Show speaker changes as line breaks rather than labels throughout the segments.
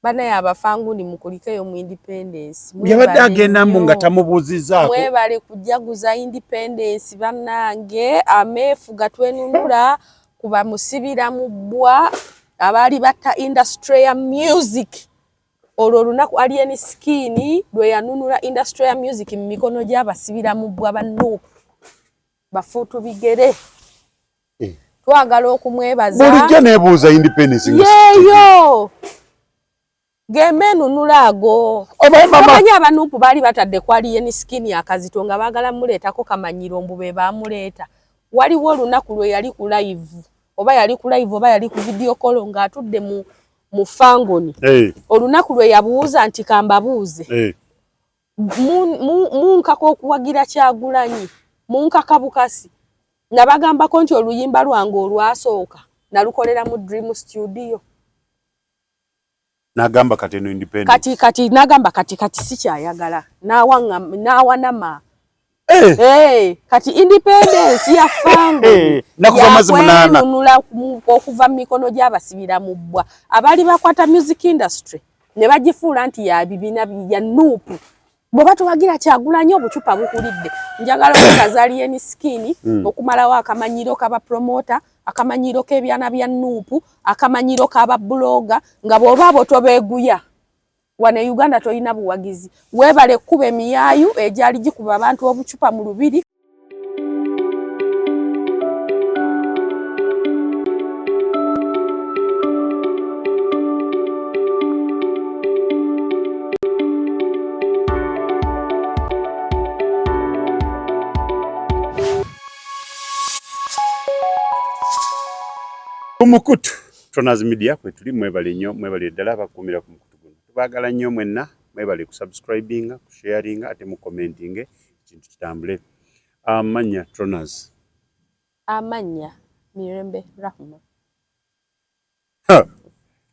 Bana yabafangu ni mukulikeyo mu independence.
Yabadde agenda mu nga tamubuuzizaako.
Mwebale kujaguza independence bannange ameefu gatwenunula kuba musibira mu bbwa abali batta industry ya music. Olwo lunaku Alien Skin lwe yanunula industry ya music mu mikono gy'abasibira mu bbwa banno. Bafuutu bigere. Twagala okumwebaza.
Bulijjo neebuuza independence.
Yeeyo. Gemenu nulago. Abanya abanupu bali batadde kwa Alien Skin akazito nga bagala muleetako kamanyiro mbube bamuleta. Waliwo olunaku lwe yali ku live. Oba yali ku live oba yali ku video call nga atudde mu fangoni. Olunaku lwe yabuuza nti kambabuuze. Munkako okuwagira Kyagulanyi. Munkaka Bukasi. Nabagambako nti oluyimba lwange olwasooka nalukolera mu Dream Studio.
Nagamba kati no independence.
Kati nagamba kati sikyayagala. Nawanama. Kati independence ya fango.
Nakuva mazi munana.
Nunula okuva mikono gy'abasibira mu bbwa. Abali bakwata music industry ne bagifuula nti ya bibina bya nuupu. Bwe batuwagira Kyagulanyi obucupa bukulidde. Njagala okukaza Alien Skin okumalawo akamanyiro kaba promoter, akamanyiro k'ebyana bya nuupu, akamanyiro kaba bloga nga bw'oba abo tobeeguya. Wane Uganda toyina buwagizi. Webale kube miyayu ejali gikuba abantu obucupa mu lubiri.
Kumukutu Tronas Media kwe tuli mwebale nnyo mwebale ddala bakumira ku mukutu guno. Tubagala nnyo mwenna mwebale ku subscribinga, ku sharinga ate mu commenting ekintu kitambule. Amanya Tronas.
Amanya Mirembe Rahma.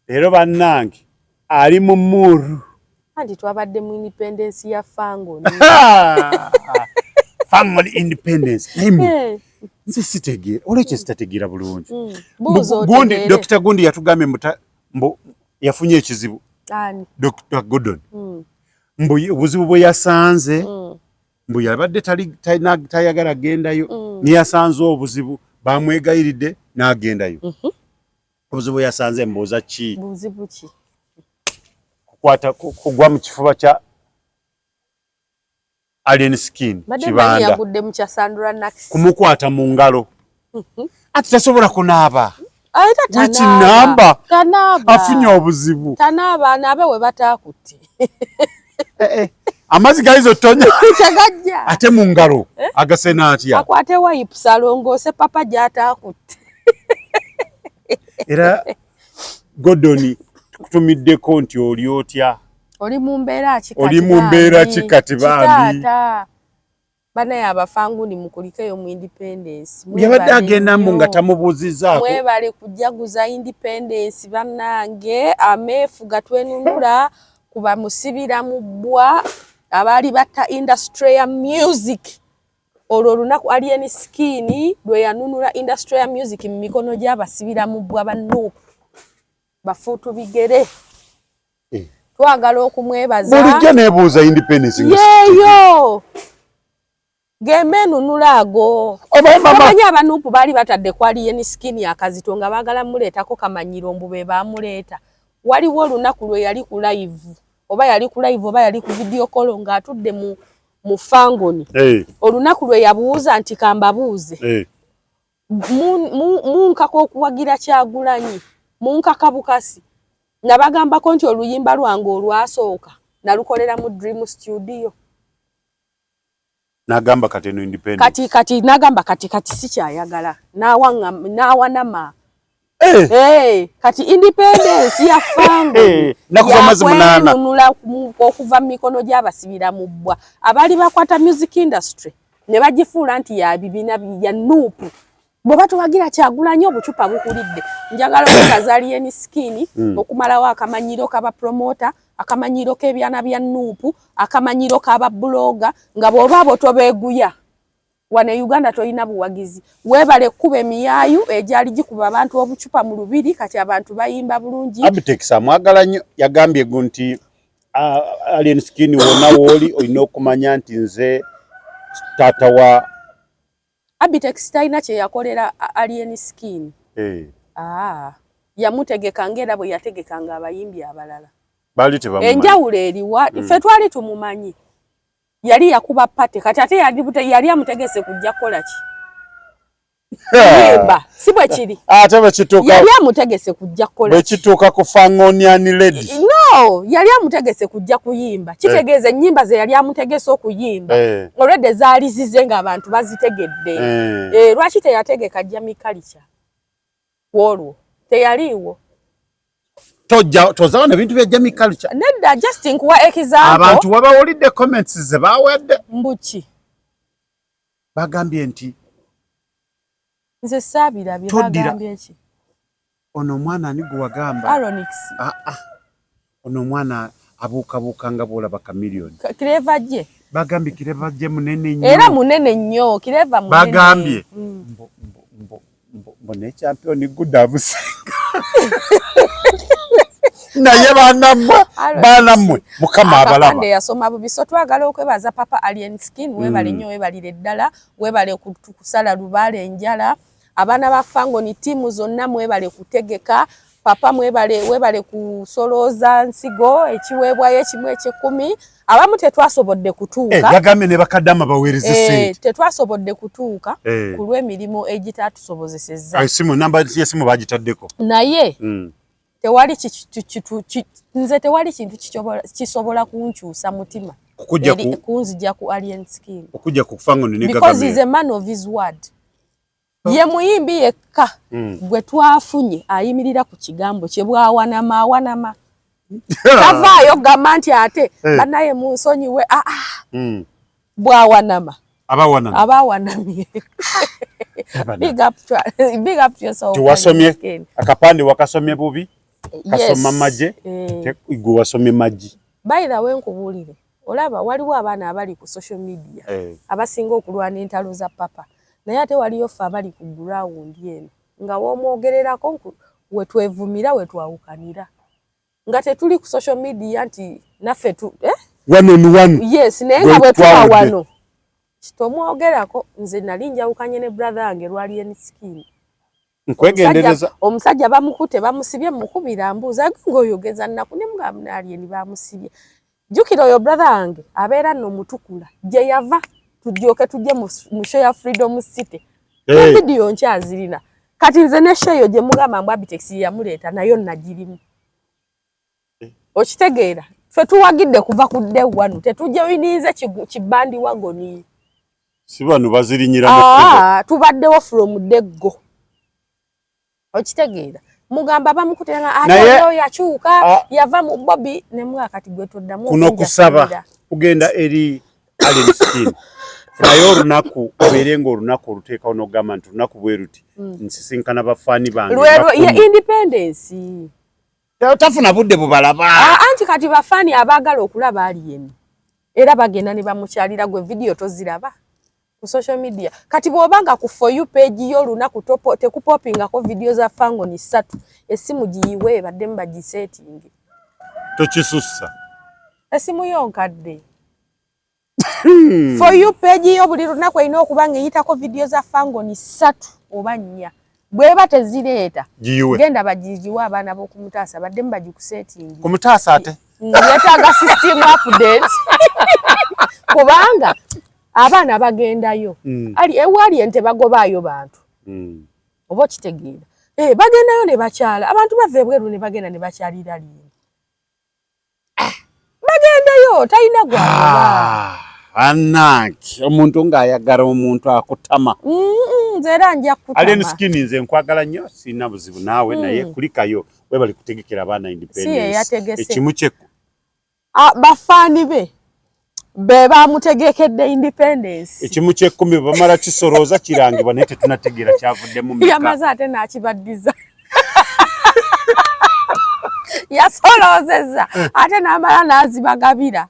Ero bannange ali mu muru.
Andi twabadde mu independence ya fango.
Family independence. Nze sitegeera olwekyo sitategeera bulungi. Gundi Dr. Gundi yatugambye mbu yafunye ekizibu.
Ani?
Dr. Gordon. Mbu obuzibu bwe yasanze mbu yabadde tayagala gendayo ne yasanze obuzibu bamwegayiridde n'agendayo. Obuzibu yasanze mbuuza ki?
Buzibu ki?
Kukwata kugwa mu kifuba kya Alien Skin kibanda
yagudde mu kyasandura nakisi
kumukwata mu ngalo ati tasobola kunaaba
ayita
tanaba afunye obuzibu
tanaba nabe we batakutte
amazi gaizo tonya
tagajja
ate mu ngalo agasena atya
akwate wipe salongose papa jatakutte
era Godoni tukutumiddeko nti oli otya
oli mu mbeera
kikati bambi
bana yabafangu ni mukulikeyo mu independence.
Yabadde agenda mu nga tamubuuzizaako.
Mwebale kujaguza independence bannange ameefu gatwenunula kuba musibira mu bbwa abali batta industry ya music. Olwo lunaku Alien Skin lwe yanunula industry ya music mu mikono gy'abasibira mu bbwa banno. Bafuutu bigere. Twagala okumwebaza.
Bulijjo neebuuza independence.
Yeeyo. Gemenu nulago. Abanya abanupu bali batadde kwa Alien Skin akazito nga bagala muleetako kamanyiro mbube bamuleta. Waliwo olunaku lwe yali ku live. Oba yali ku live oba yali ku video call nga atudde mu fangoni. Olunaku lwe yabuuza nti kambabuuze. Munkako okuwagira Kyagulanyi. Munkaka Bukasi. Nabagambako nti oluyimba lwange olwasooka nalukolera mu Dream Studio.
Nagamba kati no independence.
Kati nagamba kati sikyayagala. Nawanama. Kati independence ya fango.
Nakuva mazi munana.
Nunula okuva mikono gy'abasibira mu bbwa. Abali bakwata music industry ne bagifuula nti ya bibina bya nuupu. Bwe batuwagira Kyagulanyi obucupa bukulidde. Njagala okukaza Alien Skin okumalawo akamanyiro kaba promoter, akamanyiro k'ebyana bya nuupu, akamanyiro kaba bloga nga bw'oba abo tobeeguya. wane Uganda toyina buwagizi webale kube miyayu ejali gikuba abantu obucupa mu lubiri kati abantu bayimba bulungi
Abitex amwagala nnyo yagambye gunti Alien Skin wona woli olina okumanya nti nze tata wa
Abitex taina kye yakolera Alien Skin yamutegeka ngera bwe yategekanga abayimbi abalala
bali tebamumanyi
enjawulo eriwa ffe twali tumumanyi yali yakuba pate kati ate yali amutegese kujja kola ki yimba sibwe kiri
ate bakituka
yali amutegese kujja kola
bakituka ku Fangonian Lady
no yali amutegese kujja kuyimba kitegeeze nyimba ze yali amutegese okuyimba already zaali zizenga abantu bazitegedde lwaki teyategeka Jamie Culture wolwo teyaliwo
tozaona bintu bya Jamie Culture
nedda just nkuwa example
abantu wabawulidde comments ze bawedde
mbuki
bagambye nti
nze saabirabye bagambye eki
ono mwana ani gwe wagamba
Aronix
ono mwana abuukabuuka nga bwolaba kamiliyoni
Clever je
bagambye Clever je munene nnyo
era munene nnyo Clever munene
bagambye mbone champion good amusenga naye banamwe mukama abalaba
akapande yasoma bubiso twagala okwebaza papa Alien Skin webale nnyo webalire ddala webale kusala lubale enjala abana ba Fangoni timu zonna mwebale kutegeka papa webale kusoloza nsigo ekiweebwayo ekimu eky'ekumi abamu tetwasobodde kutuuka
yagambe ne bakadama baweereze sente
tetwasobodde kutuuka ku lw'emirimu egitatusobozesezza
esimu namba y'esimu bagitaddeko
naye tewali nze tewali kintu kisobola kunkyusa mutima kunzija ku Alien Skin
okujja ku Fangoni ne
because he's a man of his word ye muyimbi yekka gwe twafunye ayimirira ku kigambo kye bwawanama tavaayo gamba nti ate banaye munsonyiwe bwawanama abawanamye big up to yourself
tuwasomye akapande wakasomye bubi kasoma maje gwe wasomye maji
by the way nkubuulire olaba waliwo abaana abali ku social media abasinga okulwana entalo za papa naye ate waliyo ffe abali ku ground eno nga womwogererako wetwevumira wetwawukanira nga tetuli ku social media nti naffe
wano
yes naye nga bwe tuba wano kitomwogerako nze nali njawukanye ne brother wange Alien Skin
nkwegendereza
omusajja bamukute bamusibye mukubira mbuuza ng'oyogeza nnaku ne mugamba Alien bamusibye jjukira oyo brother wange abeera nno mutukula gye yava tujjoke tujje mu show ya Freedom City video nkyazirina kati nze ne show gye mugamba mbu Abitex yamuleeta nayo nagirimu okitegeera ffe tuwagidde kuva ku day one tetujje winiize kibandi wagoni
si bano bazirinyira mu
tubaddewo from deggo okitegeera mugamba bamukutanga ate yakyuka yava mu Bobby ne mwakati gwe toddamu
kuno kusaba kugenda eri Alien Skin naye olunaku obeerenga olunaku oluteekawo n'ogamba nti olunaku bwe ruti nsisinkana bafaani bange
ye independence
tafuna budde bubalaba
anti kati bafaani abaagala okulaba Alien era bagenda ne bamukyalira gwe video toziraba ku social media kati bw'obanga ku for you page yo olunaku tekupopingako video za Fangoni 3 esimu giyiwe baddemu bagisetingi
tokisussa
esimu yo nkadde for you page yo buli lunaku erina okuba ng'eyitako video za Fangoni 3 oba 4 bweba tezireeta genda bagigiwa abaana b'okumutaasa baddemu bagikusetingi
kumutaasa ate
yetaaga system update kubanga abaana bagendayo ewali ente bagobaayo bantu oba okitegeera bagendayo ne bakyala abantu bava ebweru ne bagenda ne bakyalira Alien bagendayo talina gwagoba
anaki omuntu ng'ayagala omuntu akutama
nze era nja kutama
Alien Skin nze nkwagala nnyo sirina buzibu naawe naye kulikayo webali kutegekera abaana independence ekimu kyeku
bafaani be bamutegekedde independence
ekimu ky'ekkumi bamala kisolooza kirangibwa naye tetunategeera kyavuddemu meka
yamaze ate n'akibaddiza yasoloozezza ate n'amala n'azibagabira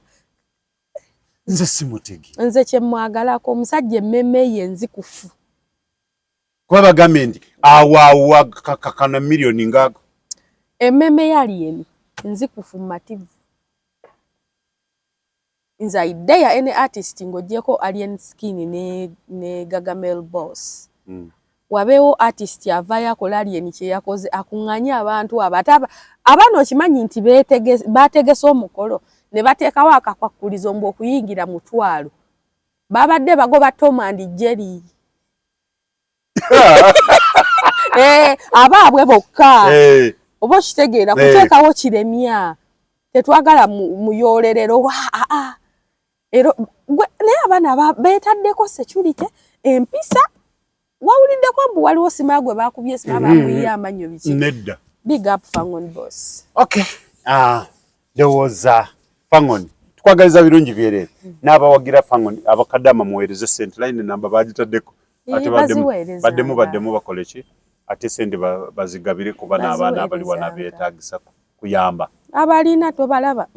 nze simutegi
nze kye mwagalako omusajja emmeme ye nzikufu
kuba bagambe nti awa kakana milioni ngago
emmeme ya alien nzikufu mativu nza idea any artist ngojeko alien skin ne Gargamel Boss wabeewo artist avaya akola alien kye yakoze akunganya abantu abataba abano okimanyi nti bategese omukolo ne bateekawo akakwakulizo mbu okuyingira mutwalo babadde bagoba Tom and Jerry abaabwe bokka oba okitegeera kuteekawo kiremya tetwagala muyolerero ero naye abaana beetaddeko security empisa wawuliddeko mbu waliwo sima gwe bakubye sima bamuyiye amanyo biki
nedda
big up Fangon Boss.
Okay. Ndowooza Fangon tukwagaliza birungi byerere n'abawagira Fangon abakadama muweereze sente line namba bagitaddeko ate baddemu bakole ki ate sente bazigabire kuba n'abaana abali wana beetagisa kuyamba
abalina tobalaba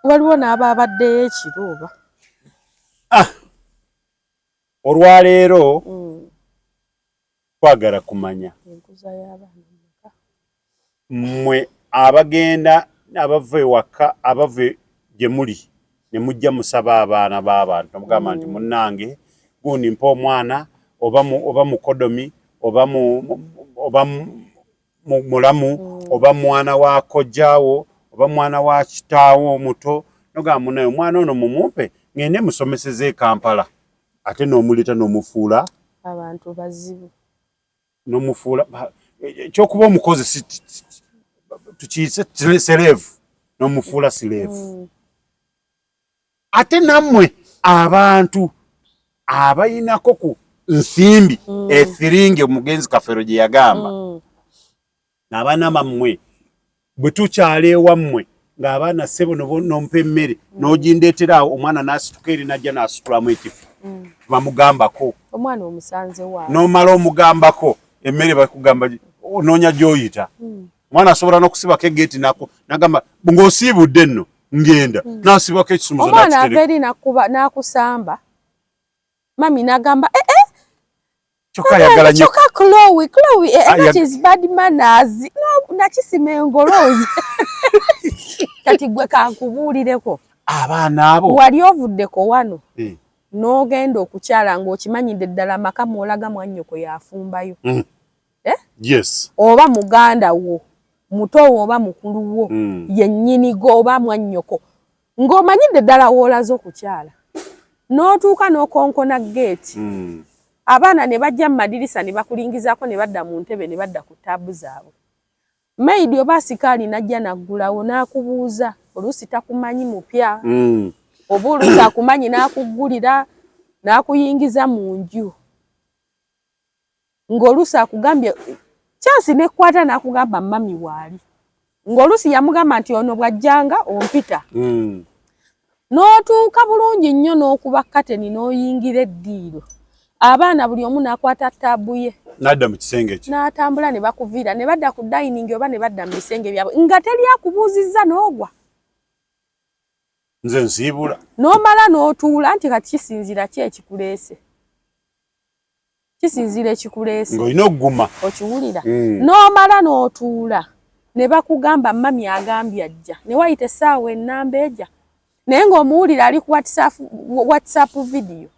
waliwo n'ababaddeyo ekiro
olwaleero twagala kumanya mmwe abagenda abava ewaka abave gye muli ne mujja musaba abaana b'abantu mugamba nti munnange gundi mpa omwana oba mukodomi oba mulamu oba mwana wa kojjaawo oba mwana wa kitaawo omuto nogamba munaye omwana ono mumumpe ngende musomeseze e Kampala ate n'omuleta n'omufuula
abantu bazibu
n'omufuula ekyokuba omukozi tukiyise slave n'omufuula slave ate nammwe abantu abayinako ku nsimbi ethiringe omugenzi Kafero gye yagamba n'abaana bammwe bwe tukyala ewammwe ng'abaana ssebo nompa emmere n'ogindeetera omwana n'asituka eri najja n'asitulamu ekifu bamugambako
omwana omusanze waawe
n'omala omugambako emmere bakugamba onoonya gy'oyita omwana asobola n'okusibako egeeti n'agamba ng'osiibudde nno ngenda n'asibako ekisumuzo
omwana ava eri n'akusamba mami n'agamba
kyokka ayagala nnyo
kyokka Chloe that is bad manners nakisima engoloozi kati gwe kankubuulireko
abaana abo
wali ovuddeko wano n'ogenda okukyala ng'okimanyidde ddala maka mwolaga mwannyoko yafumbayo
yes
oba muganda wo mutowo oba mukulu wo yennyinigo oba mwannyoko ng'omanyidde ddala woolaze okukyala n'otuuka n'okonkona geeti abaana ne bajja mu madirisa ne bakulingizaako ne badda mu ntebe ne badda ku taabu zaabwe maidi oba asikaali najja naggulawo n'akubuuza oluusi takumanyi mupya oba oluusi akumanyi n'akuggulira n'akuyingiza mu nju ng'oluusi akugambye kyansi n'ekkwata n'akugamba mami waali ng'oluusi yamugamba nti ono bw'ajjanga ompita n'otuuka bulungi nnyo n'okuba kateni n'oyingira eddiiro abaana buli omu n'akwata taabu ye
n'adda mu kisenge ekyo
n'atambula ne bakuviira ne badda ku dayiningi oba ne badda mu bisenge byabwe nga teri akubuuzizza n'ogwa
nze nsiibula
n'omala n'otuula nti kati kisinzira ki ekikuleese kisinzira ekikuleese
ng'olina okuguma
okiwulira n'omala n'otuula ne bakugamba mami agambye ajja ne wayita essaawa ennamba ejja naye ng'omuwulira ali ku whatsapp video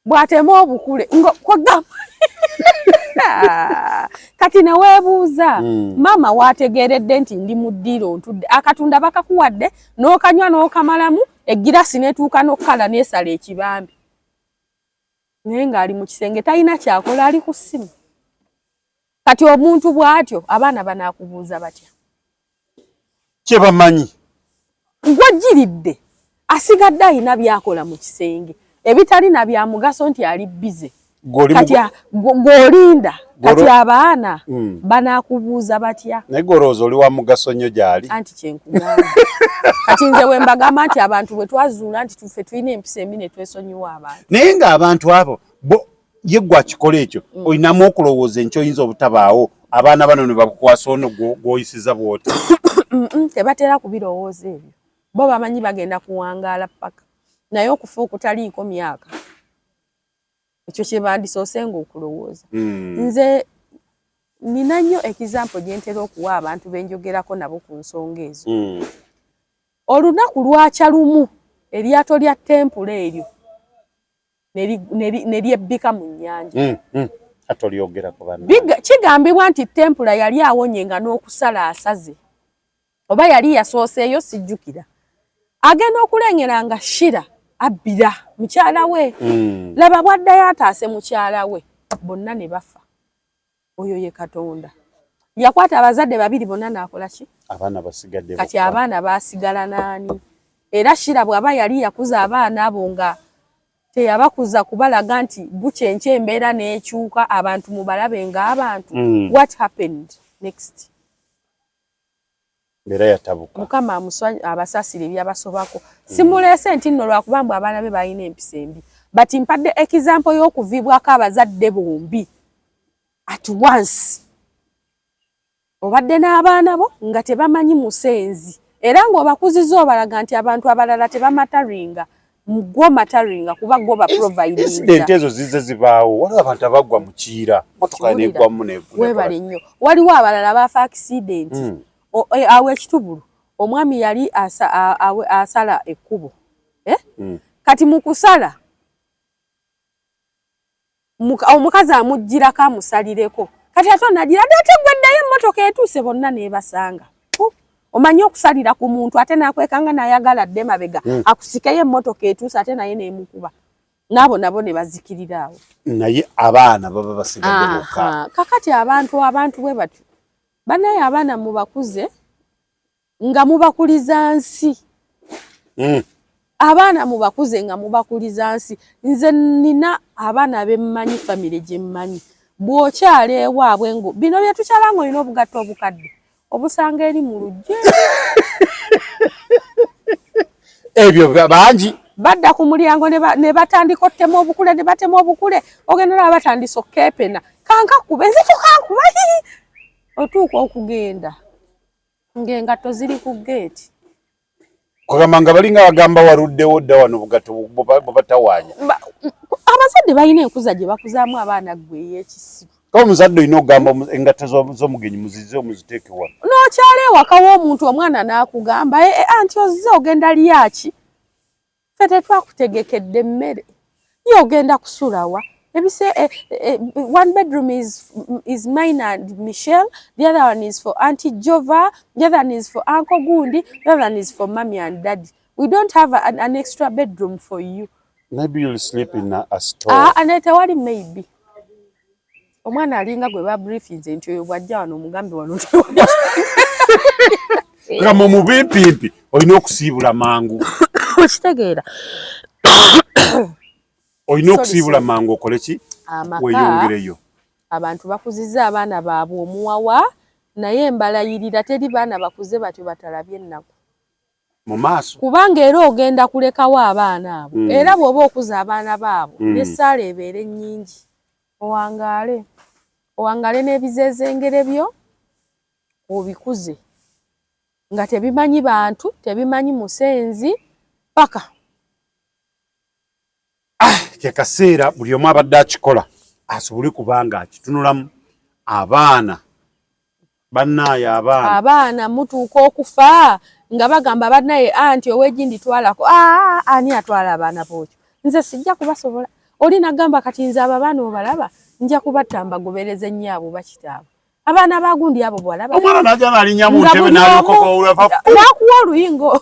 bw'atema obukule kwagamba kati ne weebuuza maama waategeeredde nti ndi mu ddiiro ntudde akatunda bakakuwadde n'okanywa n'okamalamu eggirasi n'etuuka n'okkala n'esala ekibambi naye ng'ali mu kisenge talina kyakola ali ku ssimu kati omuntu bw'atyo abaana banaakubuuza batya
kye bamanyi
gwajjiridde asigadde alina byakola mu kisenge ebitalina bya mugaso nti ali bize kati gw'olinda kati abaana banaakubuuza batya
naye gw'olowooza oli wa mugaso nnyo gy'ali
anti kyenkugamba kati nze we mbagamba nti abantu bwe twazuula nti tuffe tulina empisa embi ne twesonyiwa abantu
naye ng'abantu abo ye gwe akikola ekyo olinamu okulowooza enkyoyinza obutabaawo abaana bano ne bakukwasa ono gw'oyisiza bw'oti
tebatera kubirowooza ebyo bo bamanyi bagenda kuwangaala paka naye okufa okutaliiko myaka ekyo kye bandisoose ng'okulowooza. Nze nina nnyo example gye ntera okuwa abantu benjogerako nabo ku nsonga ezo. Olunaku lwakya lumu eryato lya tempule eryo ne lyebbika mu nnyanja. Kigambibwa nti tempula yali awonye nga n'okusala asaze oba yali yasooseeyo sijjukira. Agenda okulengera nga Shira abbira mukyala we. Laba bwaddayo ataase mukyala we bonna ne bafa. Oyo ye Katonda. Yakwata abazadde babiri bonna n'akola ki?
Abaana basigadde.
Kati abaana baasigala n'ani? Era Shira bw'aba yali yakuza abaana abo nga teyabakuza kubalaga nti bukyenkya embeera n'ekyuka abantu mubalabe ng'abantu. What happened next?
Mbeera yatabuka.
Mukama abasaasira ebyabasobako. Simuleese nti nno lwakuba mbu abaana be balina empisa embi. But mpadde example y'okuvibwako abazadde bombi at once. Obadde n'abaana bo nga tebamanyi musenzi. Era ng'obakuziza obalaga nti abantu abalala tebamataringa. Mugwo mataringa kuba gwo ba providing.
Incident ezo zize zibaawo. Waliwo abantu abagwa mu kiira. Motoka n'egwamu n'evuna.
Weebale nnyo. Waliwo abalala baafa accident. Awe ekitubulu. Omwami yali asala ekkubo. Kati mu kusala omukazi amugirako amusalireko. Kati ate nagira ate gweddayo emmotoka etuuse bonna n'ebasanga. Omanyi okusalira ku muntu ate n'akwekanga n'ayagala dde mabega akusikeyo emmotoka etuuse ate naye n'emukuba. N'abo nabo ne bazikirira awo.
Naye abaana baba basigadde bokka.
Kakati abantu bwe batyo. Banaye abaana mubakuze nga mubakuliza nsi. Abaana mubakuze nga mubakuliza nsi. Nze nina abaana bemmanyi family gye mmanyi. Bw'okyala ewaabwe ngo bino bye tukyala ng'olina obugatto obukadde obusanga eri mu lujje.
Ebyo bangi.
Badda ku mulyango ne batandika ottema obukule ne batema obukule. Ogenda olaba batandisa okkeepena. Kankakube nzito kankuba. Otuuka okugenda ng'engatto ziri ku geeti.
Kugamba nga balinga bagamba waluddewo dda wano bugatto bubatawaanya.
Abazadde balina enkuza gye bakuzaamu abaana ggwe ey'ekisibo.
Kaba omuzadde olina okugamba engatto z'omugenyi muzize omuziteeke wa.
N'okyala ewaka w'omuntu omwana n'akugamba anti ozze ogenda lyaki? Ffe tetwakutegekedde emmere. Ye ogenda kusulawa. One bedroom is mine and Michelle. The other one is for Auntie Jova. The other one is for Uncle Gundi. The other one is for Mommy and Daddy. We don't have an extra bedroom for you.
Maybe you'll sleep in a store.
And tewali maybe. Omwana alinga gwe ba briefinze nti oyo bwajja wano omugambe wano.
Kama mubimpimpi olina okusiibula mangu.
Okitegeera.
Olina okusiibula mangu okole ki? Weeyongereyo.
Abantu bakuzizza abaana baabwe omuwawa naye embalayirira teri baana bakuze batyo batalabye ennaku.
Mu maaso.
Kubanga era ogenda kulekawo abaana abo. Era bw'oba okuza abaana baabo n'essaala ebeere nnyingi. Owangaale n'ebizezengere byo obikuze. Nga tebimanyi bantu, tebimanyi musenzi, paka.
Kye kaseera buli omu abadde akikola asobole kubanga akitunulamu abaana. Bannaaye abaana.
Abaana mutuuka okufa nga bagamba bannaye anti ow'egindi twalako. Ani atwala abaana bookyo? Nze sijja kubasobola. Oli nagamba kati nze abo abaana obalaba nja kubatta mbagobereze nnyaabo bakitaabo. Abaana bagundi abo bwalaba.
Omwana n'ajja n'alinnya mu ntebe n'alokoko
n'akuwa oluyingo.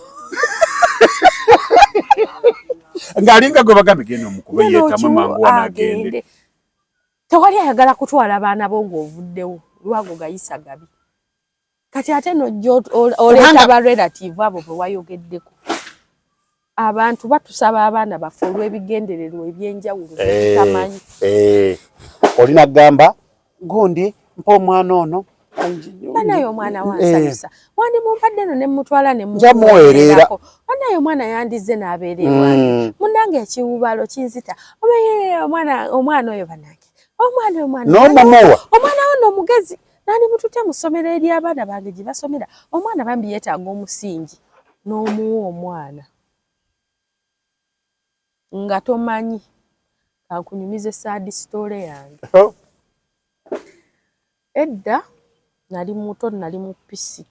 Ng'alinga gwe bagambye genda omukuba yeetamu mangu wanaagende.
Tewali ayagala kutwala abaana bo ng'ovuddewo lwago gayisa gabi. Kati ate n'ojja oleeta ba relative abo bwe wayogeddeko. Abantu batusaba abaana baffe olw'ebigendererwa eby'enjawulo tamanyi.
Olina gamba gundi mpa omwana ono.
Banaye omwana wansanyusa. Wandi mumpadde no ne mutwala ne
muweererako.
Banaye omwana yandize n'abeera ewange. Munnange ekiwubalo kinzita. Omwana oyo banange. Omwana ono omugezi. Nani mutute mu ssomero ery'abaana bange gye basomera. Omwana bambi yeetaaga omusingi n'omuwa omwana. nga tomanyi kankunyumize sad story yange. Edda nali muto nali mu P6.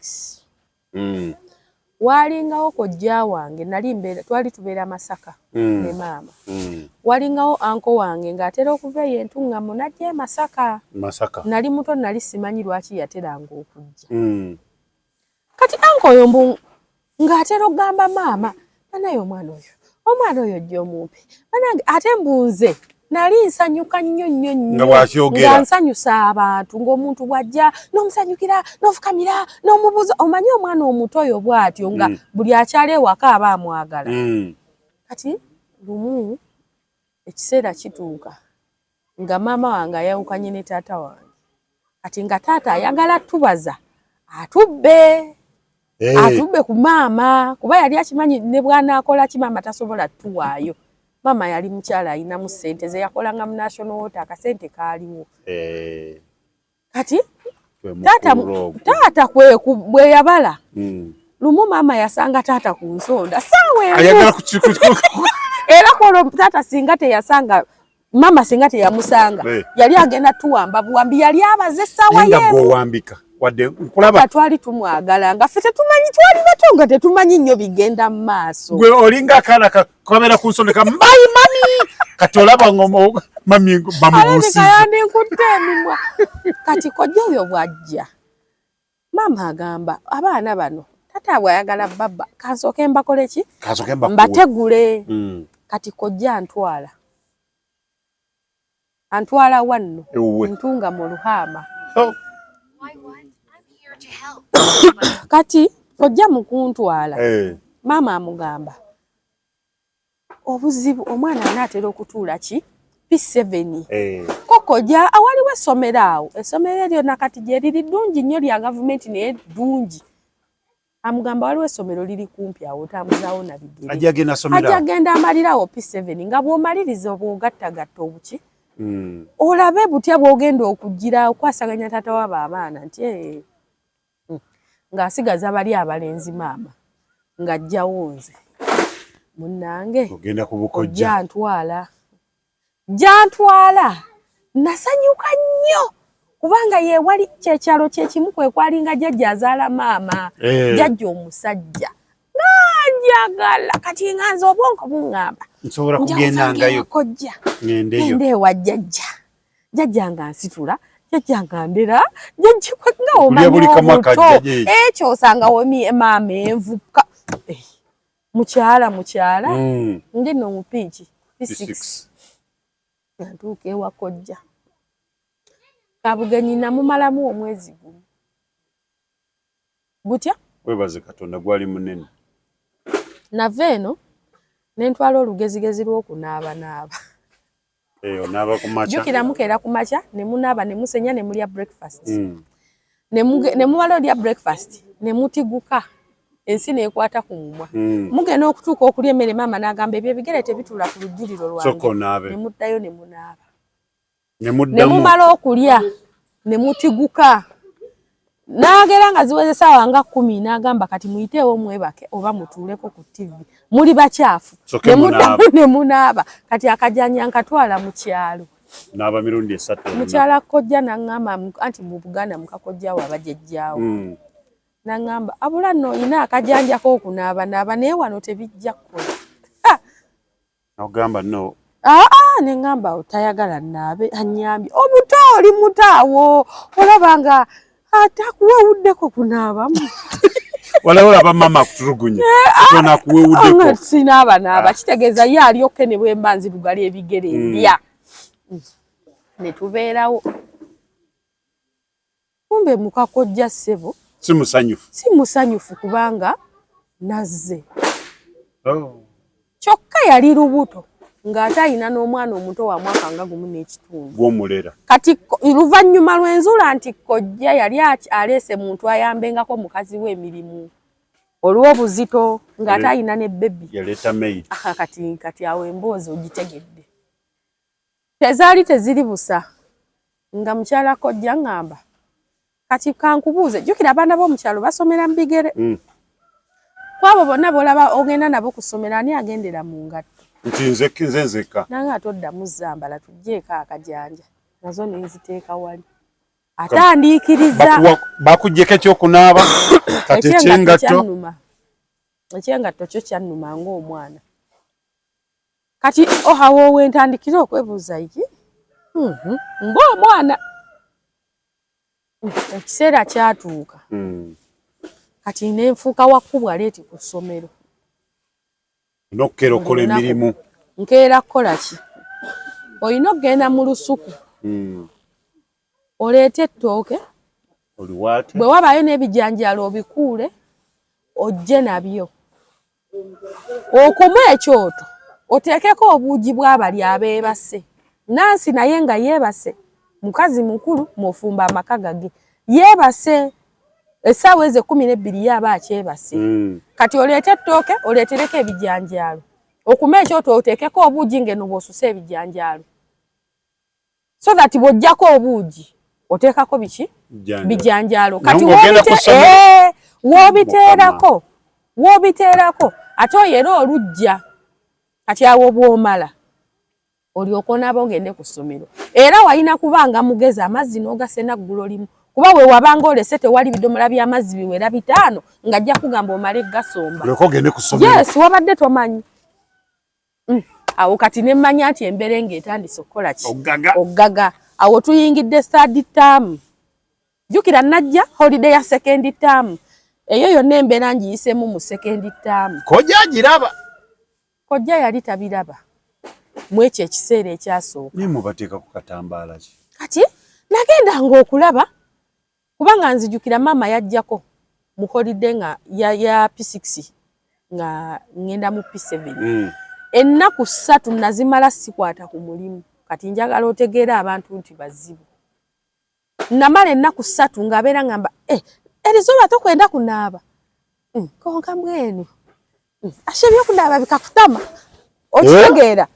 Walingawo kojja wange twali tubeera Masaka ne maama. Walingawo anko wange ng'atera okuva eyo Entungamo najja Masaka. Nali muto nali simanyi lwaki yateranga okujja. Kati anko oyo ng'atera okugamba maama naye omwana oyo jjo omumpe. Ate mbunze nali nsanyuka nnyo nga nsanyusa abantu ng'omuntu bw'ajja n'omusanyukira n'ofukamira n'omubuuza omanyi omwana omuto oyo bw'atyo nga buli akyali ewaka aba amwagala. Kati lumu ekiseera kituuka nga maama wange ayawukanye ne taata wange. Kati nga taata ayagala tubaza atubbe ku maama kuba yali akimanyi ne bw'anaakola ki maama tasobola tuwaayo. Mama yali mukyala alinamu ssente ze yakolanga mu National Water akasente kaaliwo. Kati taata bwe yabala lumu maama yasanga taata ku nsonda era kolo taata singa teyasanga mama singa teyamusanga yali agenda tuwamba buwambi yali abaze essaawa
yeewambika wadde nkulaba
twali tumwagala nga ffe tetumanyi twali bato nga tetumanyi nnyo bigenda mu maaso.
Gwe olinga akaana kamera ku nsonda mbayi mami kati olaba mami bamubuusiza
yandinkutte emimwa. Kati kojja oyo bw'ajja maama agamba abaana bano taata bw'ayagala baba kansooke mbakole ki mbategule. Kati kojja antwala wanno Ntungamo Luhama. Kati kojja mukuntwala maama amugamba obuzibu omwana anaatera okutuula ki P7 kokojja awaliwo essomero awo essomero eryo nakati gye liri ddungi nnyo lya gavumenti naye ddungi. Amugamba waliwo essomero liri kumpi awo otambuzaawo na bigere ajja genda amalirawo P7 nga bw'omaliriza obw'ogattagatta obuki olabe butya bw'ogenda okugira okwasaganya taata waba abaana nti ng'asigaza bali abalenzi maama ng'ajjawo nze munnange
ogenda ku bukojja
jantwala nasanyuka nnyo kubanga ye wali kyekyalo kyekimu kwe kwalinga jjajja azaala maama jjajja omusajja njagala kati nga nze obwonko buŋŋamba
nsobola kugendangayo
kojja ngende ewa jjajja nga nsitula jjajja nga ndera jjajja nga omanyi omuto ekyo osanga maama envuka mukyala ndi no mu P6 natuuka ewa kojja kabugenyi namumalamu omwezi gumu butya
webaze Katonda gwali munene.
Nava eno nentwala olugezigezi lw'okunaaba
onaaba ku makya
jjukira mukeera ku makya ne munaaba ne musenya ne mulya breakfast ne mumala olya breakfast ne mutiguka ensi neekwata ku mumwa mugenda okutuuka okulya emmere maama n'agamba ebyo ebigere tebituula ku lujjuliro lwange ne muddayo ne munaaba ne mumala okulya ne mutiguka n'agera nga ziweze essaawa nga 10 n'agamba kati muyiteewo mwebake oba mutuuleko ku TV muli bakyafu ne muddamu ne munaaba kati akajanja nkatwala mu kyalo
naaba mirundi 3
mukyala kojja n'aŋŋamba anti mu Buganda mukakojjaawo abajjajjaawo n'aŋŋamba abula nno oyina akajanja k'okunaaba naye wano tebijja kukola
ogamba no
ne ŋŋamba tayagala naabe annyambye obuto oli mutaawo olaba nga atakuwewuddeko kunaabamu
olaba maama akutulugunya tona akuwewuddeko
sinaaba kitegeeza ye alyokke ne bwemba nzirugala ebigere ndya ne tubeerawo kumbe mukakojja ssebo si musanyufu kubanga nazze kyokka yali lubuto ng'ate alina n'omwana omuto wa mwaka nga 1.5
gw'omulera
kati luvannyuma lw'enzula nti kojja yali aleese muntu ayambengako mukazi w'emirimu olw'obuzito ng'ate alina ne bebi
yaleeta maid
kati awo emboozi ogitegedde tezaali teziri busa nga mukyala kojja ŋŋamba kati kankubuuze jjukira abaana b'omukyalo basomera mu bigere kwabo bonna b'olaba ogenda nabo ku ssomero ani agendera mu ngatto
nze nzeka
nanga atodda muzambala tujjeeko akajanja nazo nenziteeka wali atandikiriza
bakujjeko ekyokunaaba kati
ekyengatto kyo kyannuma ng'omwana kati ohawo wentandikira okwebuuza iki ng'omwana ekiseera kyatuuka kati nenfuuka wakkubwa leeti ku ssomero
nokkeera okola emirimu
nkeera kukola ki olina okgenda mu lusuku oleete ettooke bwe wabaayo n'ebijanjaalo obikuule ojje nabyo okumu ekyoto oteekeko obuugi bw'abali abeebase Nansi naye nga yeebase mukazi mukulu mufumba amaka gage yeebase essaawa ezo 12 yaba akyebase kati oleete ettooke oleetereko ebijanjaalo okuma ekyoto oteekeko obuugi ngeno bw'osusa ebijanjaalo so that bw'ojjako obuugi oteekako biki bijanjaalo kati woobiteerako ate oyo era olujja kati awo bw'omala olyoka onaaba ogende ku ssomero era walina kubanga mugezi amazzi n'ogasena ggulo limu kuba we wabanga olese tewali bidomola by'amazzi biwera 5 ng'ajja kugamba omale gasomba yes wabadde tomanyi awo kati ne mmanya nti emberenge etandise okukola ki oggaga awo tuyingidde third term jjukira najja holiday ya second term eyo yonna embeera ngiyiseemu mu second term
kojja agiraba
kojja yali tabiraba mu ekyo ekiseera ekyasooka
ne mubateeka ku katambaala ki
kati nagendanga okulaba kubanga nzijukira maama yajjako mu holiday nga ya P6 nga ngenda mu P7 ennaku 3 nazimala sikwata ku mulimu kati njagala otegeera abantu nti bazibu namala ennaku 3 ng'abeera ngamba erizuba tokwenda kunaaba konka mbwenu ashe byokunaaba bikakutama okitegeera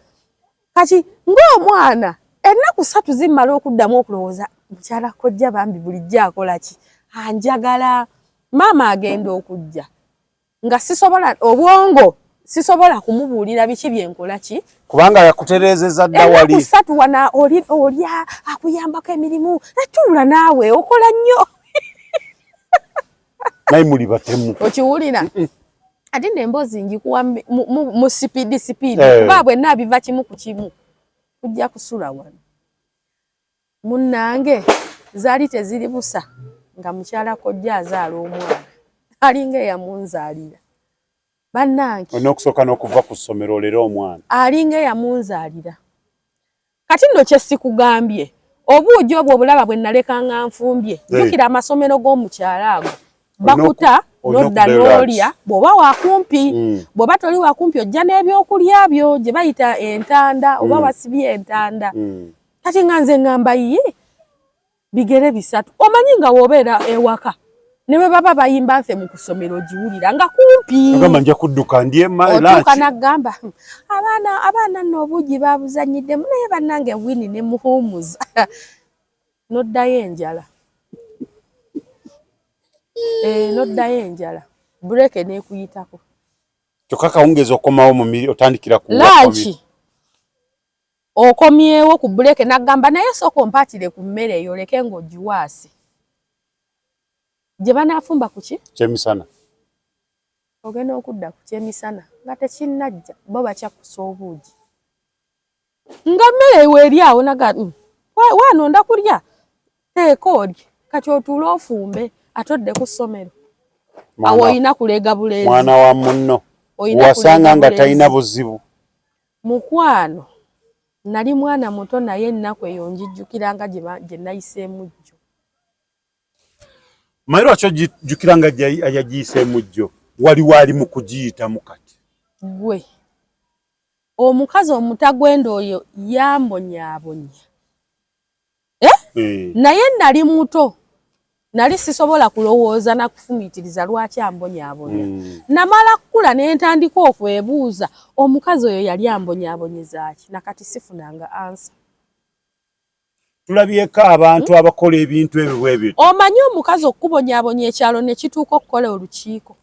kati ng'omwana ennaku 3 zimmala okuddamu okulowooza mukyala kojja bambi bulijjo akola ki anjagala maama agenda okujja nga sisobola obwongo sisobola kumubuulira biki byenkola ki
kubanga yakutereezezza dda wali
ennaku 3 wana olya akuyambako emirimu etuula naawe okola nnyo
naye muli batemu
okiwulira ate nemboozi ngikuwa mu sipiidi kuba bwe naabiva kimu ku kimu kujja kusula wano munnange zaali teziri busa nga mukyala kojja azaala omwana alinga eyamunzaalira bannange
onokusooka n'okuva ku ssomero olera omwana
alinga eyamunzaalira kati nno kye sikugambye obuugi obwo obulaba bwe nalekanga nfumbye jjukira amasomero g'omukyala ago bakuta nodda n'olya bw'oba waakumpi bw'oba toli waakumpi ojja n'ebyokulya byo gye bayita entanda oba wasibye entanda kati nga nze ngamba ye bigere 3 omanyi nga w'obeera ewaka ne bwe baba bayimba nfe mu kusomero ogiwulira nga kumpi
agamba nja kudduka ndye
otuuka n'agamba abaana nno obuugi babuzanyiddemu naye bannange wini ne muhuumuza noddayo enjala noddayo enjala bureke neekuyitako
kyokka kawungeezi okomawo mu otandikira ku
lanchi okomyewo ku bureke n'agamba naye sooka ompaatire ku mmere eyo oleke ng'ogiwaase gye banaafumba ku ki
kyemisana
ogenda okudda ku kyemisana nga tekinnajja bo bakyakusa obuugi nga mmere weeri awo naga waano ndakulya teeka olye kati otuule ofumbe atodde ku ssomero awo olina kulega buleezi
mwana wa munno wasanga nga talina buzibu
mukwano nali mwana muto naye ennaku eyo njijjukiranga gye nayiseemu jjo
manyi lwaki ojjukiranga yagiyiseemu jjo waliwo ali mu kugiyitamu kati
gwe omukazi omutagwenda oyo yambonyaabonya naye nali muto nali sisobola kulowooza na kufumiitiriza lwaki ambonyaabonya namala kukula ne ntandika okwebuuza omukazi oyo yali ambonyaabonyeza ki nakati sifunanga ansa
tulabyeko abantu abakola ebintu ebyo bwebyo
omanyi omukazi okubonyaabonya ekyalo ne kituuka okukola olukiiko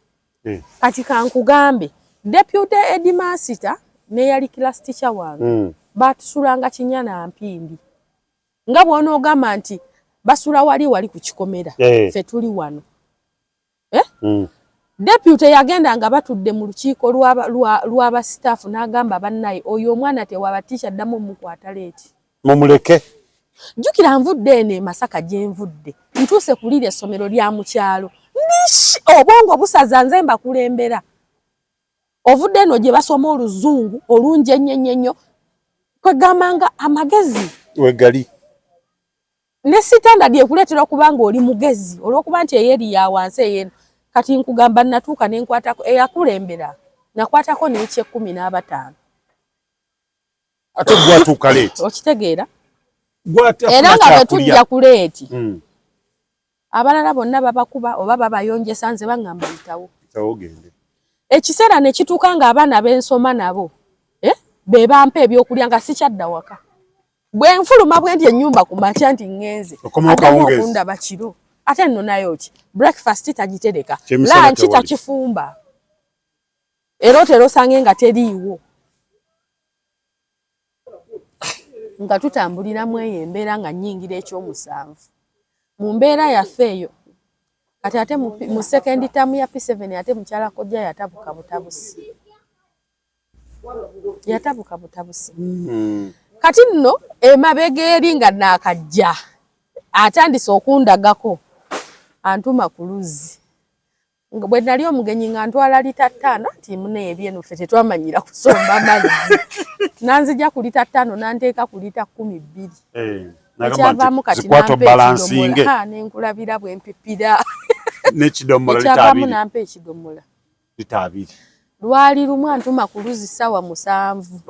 kati kankugambe deputy headmaster ne yali class teacher wange batusulanga Kinyana Mpindi nga bw'ono ogamba nti basula wali ku kikomera ffe tuli wano deputy yagenda nga batudde mu lukiiko lw'aba staff n'agamba bannaye oyo omwana tewabatisha ddamu mukwata leeti
mumuleke
jjukira nvudde ene Masaka gye nvudde ntuuse kulira essomero lya mu kyalo obwongo busaza nze mbakulembera ovudde eno gye basoma oluzungu olungi ennyo kwegambanga amagezi
wegali
ne standard ekuleetera okubanga oli mugezi olw'okuba nti eyeri ya wansi eyeno kati nkugamba natuuka ne nkwatako eyakulembera nakwatako n'eky'ekumi-n'abataano
ate gwatuuka leeti
okitegeera era nga bwe tujja ku leeti abalala bonna babakuba oba babayonjesa nze baŋŋamba bitawo ekiseera ne kituuka ng'abaana b'ensoma nabo be bampa ebyokulya nga sikyadda waka bwe nfuluma bwe ndya ennyumba ku makya nti ngenze okundaba kiro ate nno nayo ki breakfast tagitereka lunch takifumba era otera osange nga teriiwo nga tutambuliramu eyo embeera nga nnyingira ekyomusanvu mu mbeera yaffe eyo kati ate mu second term ya P7 ate mukyala kojja yatabuka butabusi kati nno emabega eri nga naakajja atandise okundagako antuma ku luzzi bwe nali omugenyi nga ntwala lita 5 nti mune ebyeno ffe tetwamanyira kusomba amazzi nanzija ku lita 5 nanteeka ku lita 12 ekyavaamu kati nampa nenkulabira bwempipira ekyavaamu nampa ekidomola
lita 2
lwali lumu antuma ku luzzi ssaawa 7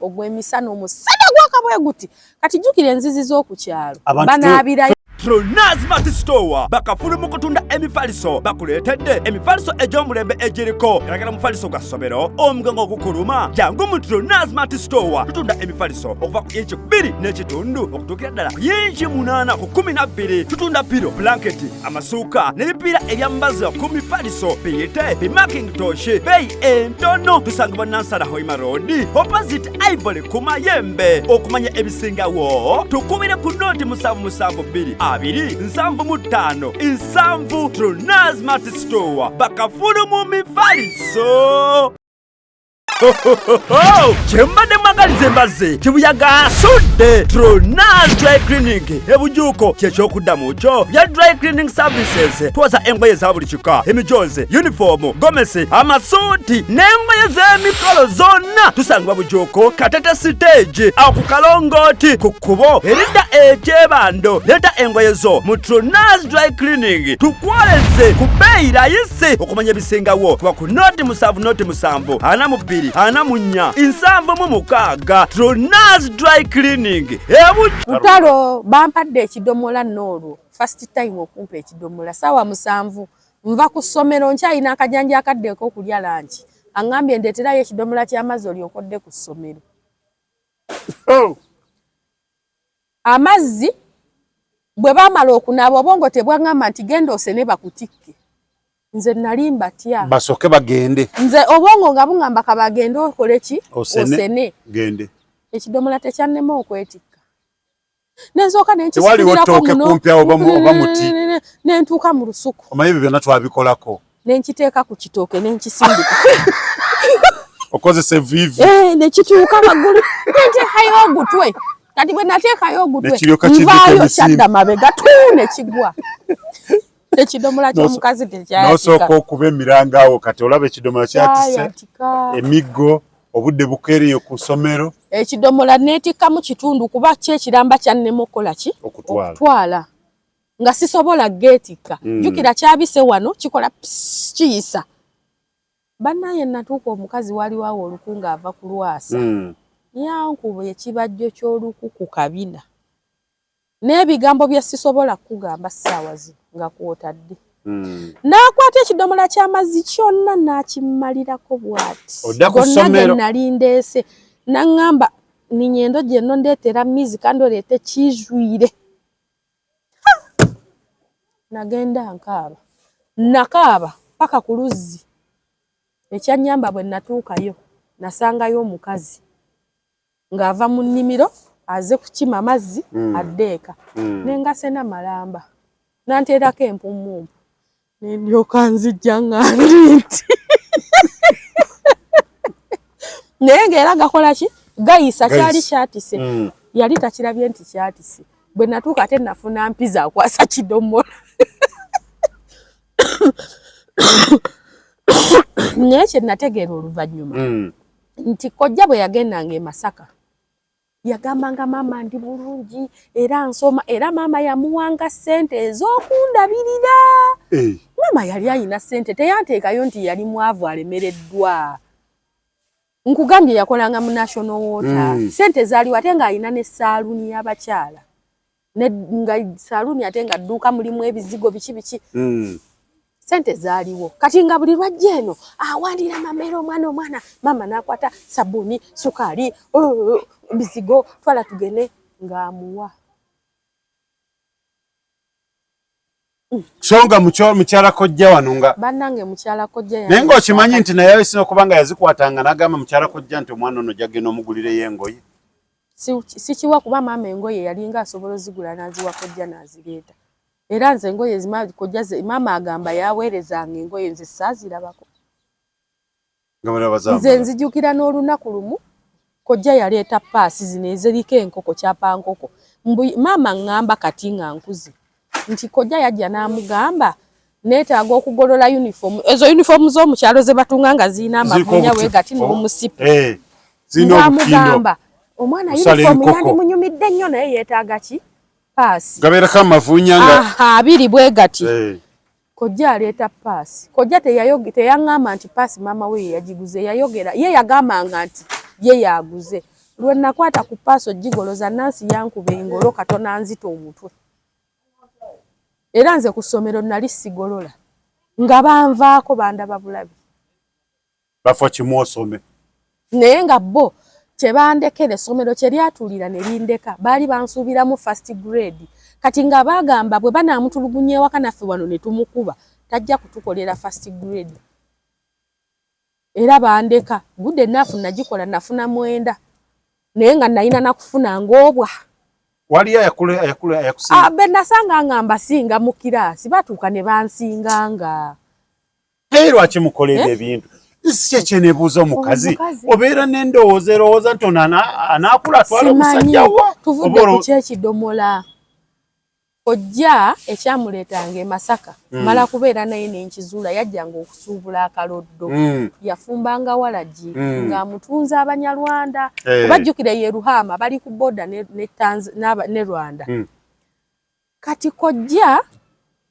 ogw'emisana omusana gwakabwe guti kati jjukira enzizi z'okukyalo banaabirayo
Tronaz Mart Store bakafulu mu kutunda emifaliso bakuleetedde emifaliso egy'omulembe egiriko eragala mufaliso gwa ssomero omugango ogukuluma jangu mu Tronaz Mart Store tutunda emifaliso okuva ku inchi 2 n'ekitundu okutuukira ddala ku inchi 8 ku 12 tutunda piro blanketi amasuuka n'ebipiira ebyambaza ku mifaliso biyite bimakintosh beeyi entono tusangibwa Nansana Hoima Road opposite Ivory ku Mayembe okumanya ebisingawo tukubire ku noti 772 275 Nsanvu Tronaz Mart Store bakafulu mu mifaliso Chembade magalize mbaze kibuyaga asudde Tronaz Dry Cleaning ebujuko kyekyokudamu kyo bya dry cleaning services twaza engoye za buli kika emijoze uniform gomesi amasuuti n'engoye z'emikolo zonna tusangibwa bujuko Katete stage akukalongoti ku kkubo eridda ekyebando leta engoye zo mu Tronaz Dry Cleaning tukwoleze ku bbeeyi layisi okumanya ebisingawo kuba ku noti 7 ana mu 2 ana munya insanvu mu 6 Tronaz Dry Cleaning
Utalo bampadde ekidomola nolwo first time okumpa ekidomola ssaawa 7 nva ku ssomero nkyayina akajanja akaddeko okulya lanchi angambye ndeeterayo ekidomola ky'amazzi olyokodde ku ssomero amazzi bwe bamala okunaaba obwongo tebwangamba nti genda osene bakutikke nze nali mbatya
basoke bagende
nze obwongo nga bungamba kabagende okole ki osene
gende
ekidomola tekyannema okwetikka nenzooka
nenkisimirako oba muti
nentuuka mu lusuku
omanyi ebyo byonna twabikolako
nenkiteeka ku kitooke nenkisindika
okozesa evivi
nekituuka waggulu nenteekayo ogutwe kati bwe nateekayo ogutwe nvaayo kyadda mabega nekigwa ekidomola ky'omukazi tekyayatika
nosooka okuba emiranga awo kati olaba ekidomola kyatise emiggo obudde bukeereyo ku ssomero
ekidomola neetikka mu kitundu kuba kyekiramba kyannema okukola ki okutwala nga sisobola geetikka jjukira kyabise wano kikola kiyisa bannaye natuuka omukazi waliwo awo oluku ng'ava ku lwasa yankuba ekibajjo ky'oluku ku kabina n'ebigambo bye sisobola kugamba ssaawa zino nga kwotadde n'akwata ekidomola ky'amazzi kyonna n'akimmalirako bw'ati gonna ge nali ndeese n'aŋŋamba ninyendo gyenno ndeetera mizi kandi oleete kijwire nagenda nakaaba paka ku luzzi ekyannyamba bwe natuukayo nasangayo omukazi ng'ava mu nnimiro aze kukima amazzi addeeka nenga sena malamba nanteerako empumumpu nendyoka nzijja nga ndi nti naye ng'era gakola ki gayisa kyali kyatise yali takirabye nti kyatise bwe natuuka ate nafuna mpiza akwasa kidomola naye kye nategeera oluvannyuma nti kojja bwe yagendanga e Masaka yagambanga maama ndi bulungi era nsoma era maama yamuwanga ssente ez'okundabirira maama yali ayina ssente teyanteekayo nti yali mwavu alemereddwa nkugambye yakolanga mu National Water ssente zaaliwo ate ng'ayina ne saaluuni y'abakyala nga saaluuni ate nga dduuka mulimu ebizigo biki sente zaaliwo kati nga buli lwajja eno awandira mama era omwana mama n'akwata sabuni sukaali bizigo twala tugende ng'amuwa
songa mukyala kojja wano nga
bannange mukyala kojja
naye ng'okimanyi nti naye sino kubanga yazikwatanga n'agamba mukyala kojja nti omwana ono jagenda omugulireyo engoye
sikiwa kuba maama engoye yalinga asobola ozigula n'aziwa kojja n'azireeta era nze engoye kojja maama agamba yaweerezanga engoye nze saazirabako nze nzijukira n'olunaku lumu kojja yaleeta paasi zino eziriko enkoko kyapankoko maama ngamba kati nga nkuzi nti kojja yajja n'amugamba neetaaga okugolola uniform ezo uniform z'omukyalo ze batunga nga zirina amavunya weegati n'omusipi ng'amugamba omwana uniform yandimunyumidde nnyo naye yeetaaga ki paasi
gabeerako amavunya nga
abiri bwe gati kojja aleeta paasi kojja teyaŋŋamba nti paasi maama we yagiguze yayogera ye yagambanga nti ye yaguze lwe nakwata ku paasi ogigoloza Nansi yankuba engolo katona nzita omutwe era nze ku ssomero nali sigolola nga banvaako bandaba bulabi
bafa kimu osome
naye nga bo kyebandekera essomero kye lyatuulira ne lindeka baali bansuubiramu first grade kati nga bagamba bwe banaamutulugunya ewaka naffe wano ne tumukuba tajja kutukolera first grade era bandeka good enough nagikola nafuna 9 naye nga nalina nakufuna ng'obwa
waliyo ayakusinga
be nasanga ngamba singa mu kiraasi batuuka ne bansinganga
naye lwaki mukolera ebintu si kyenebuuza omukazi obeera n'endowooza erowooza nti ono anaakula atwala omusajja wa
tuvudde ku kyekidomola kojja ekyamuleetanga e Masaka mala kubeera naye n'enkizuula yajjanga okusuubula akaloddo yafumbanga walagi ng'amutunza Abanyarwanda bajjukire ye Ruhama bali ku boda ne Rwanda kati kojja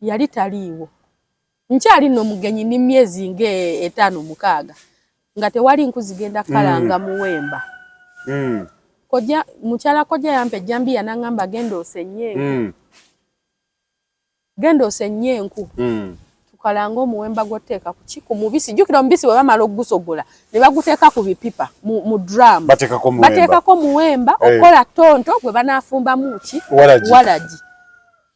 yali taliiwo nkyali nno mugenyi ni myezi nga 5-6 nga tewali nkuzigenda kalanga muwemba kojja mukyala kojja yampe jambiya n'angamba genda osenye enku tukalanga omuwemba gw'otteeka ku mubisi jjukira omubisi bwe bamala ogusogola ne baguteeka ku bipipa mu drum bateekako muwemba okola tonto gwe banaafumbamu ki walagi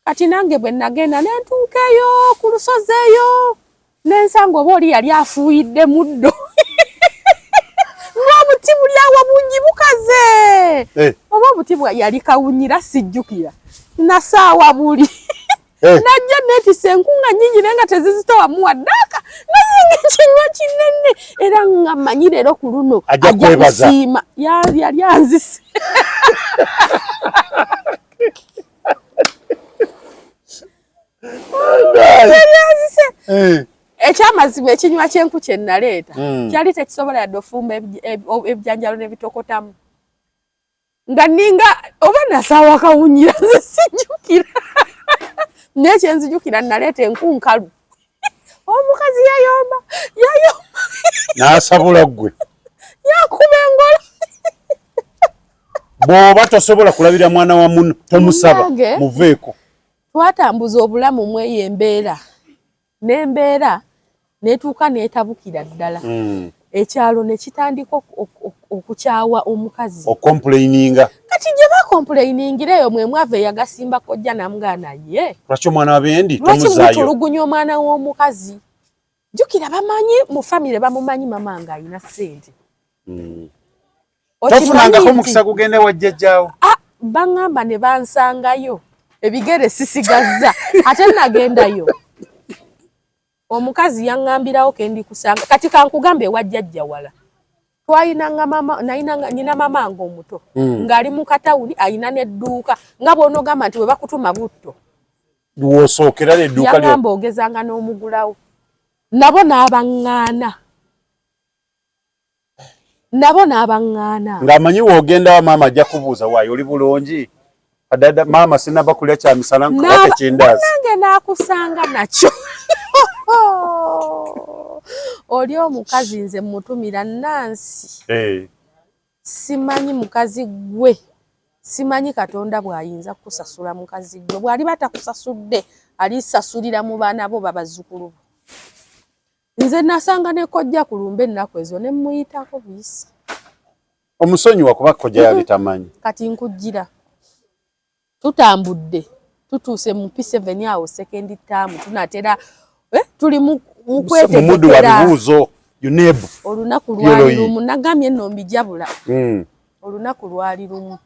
kati nange bwe nagenda nentuuka eyo ku lusozi eyo nensanga oba oli yali afuuyidde muddo n'obuti buli awo bungi bukaze oba obuti yali kawunyira sijjukira nasaawa buli najja neetisa enkunga nnyingi naye nga tezizitowa muwaddaaka naye ng'ekinywa kinene era nga mmanyi leero ku luno ajja kusiima yali anzise ekyamazima ekinywa ky'enku kye naleeta kyali tekisobola yadde ofumba ebijanjalo n'ebitokotamu nga ninga oba nasaawa kawunyira nze sijjukira naye kyenzijukira naleeta enku nkalu omukazi yayomba
n'asabula ggwe
yakuba engolo
bw'oba tosobola kulabira mwana wa muno tomusaba muveeko
twatambuza obulamu mweyo embeera n'embeera netuuka neetabukira ddala ekyalo ne kitandika okukyawa omukazi
okomplaininga
kati gye bakomplainingira eyo mwe mwava eyagasimba kojja namugana ye
lwaki omwana wabendi
tomuzaayo lwaki mutulugunya omwana w'omukazi jjukira bamanyi mu famire bamumanyi mama nga alina ssente
Tofunangako mukisa kugenda wajjajjaawo.
Bangamba ne bansangayo ebigere sisigazza ate nagendayo. Omukazi yaŋŋambirawo kendi kusanga kati kankugambe wajjajja wala. Twayinanga mama nina mama ngo omuto ngali mu katawuni ayina n'edduuka nga bw'onogamba nti we bakutuma butto.
Duwosookera edduuka lyo.
Yagamba ogezanga n'omugulawo. Nabo n'abaŋŋaana.
Ng'amanyi woogenda wa maama ajja kubuuza waayo oli bulungi. Adada maama sinaba kulya kya misala nkubate kindazi.
Nange naakusanga nakyo. Oli omukazi nze mutumira Nansi. Simanyi mukazi gwe. Simanyi Katonda bw'ayinza kusasula mukazi gwe. Bw'ali batakusasudde alisasulira mu baana bo babazzukulu bo. Nze nasanga ne kojja kulumba ennaku ezo ne muyitako buyisi.
Omusonyiwa kuba kojja yali tamanyi.
Kati nkujjira. Tutambudde. Tutuuse mu P7 awo second term tunatera tuli mu kwetegekera.
Mumudu wa bibuuzo yunebu.
Olunaku lwali lumu nagamye nno mbijabula. Olunaku lwali lumu.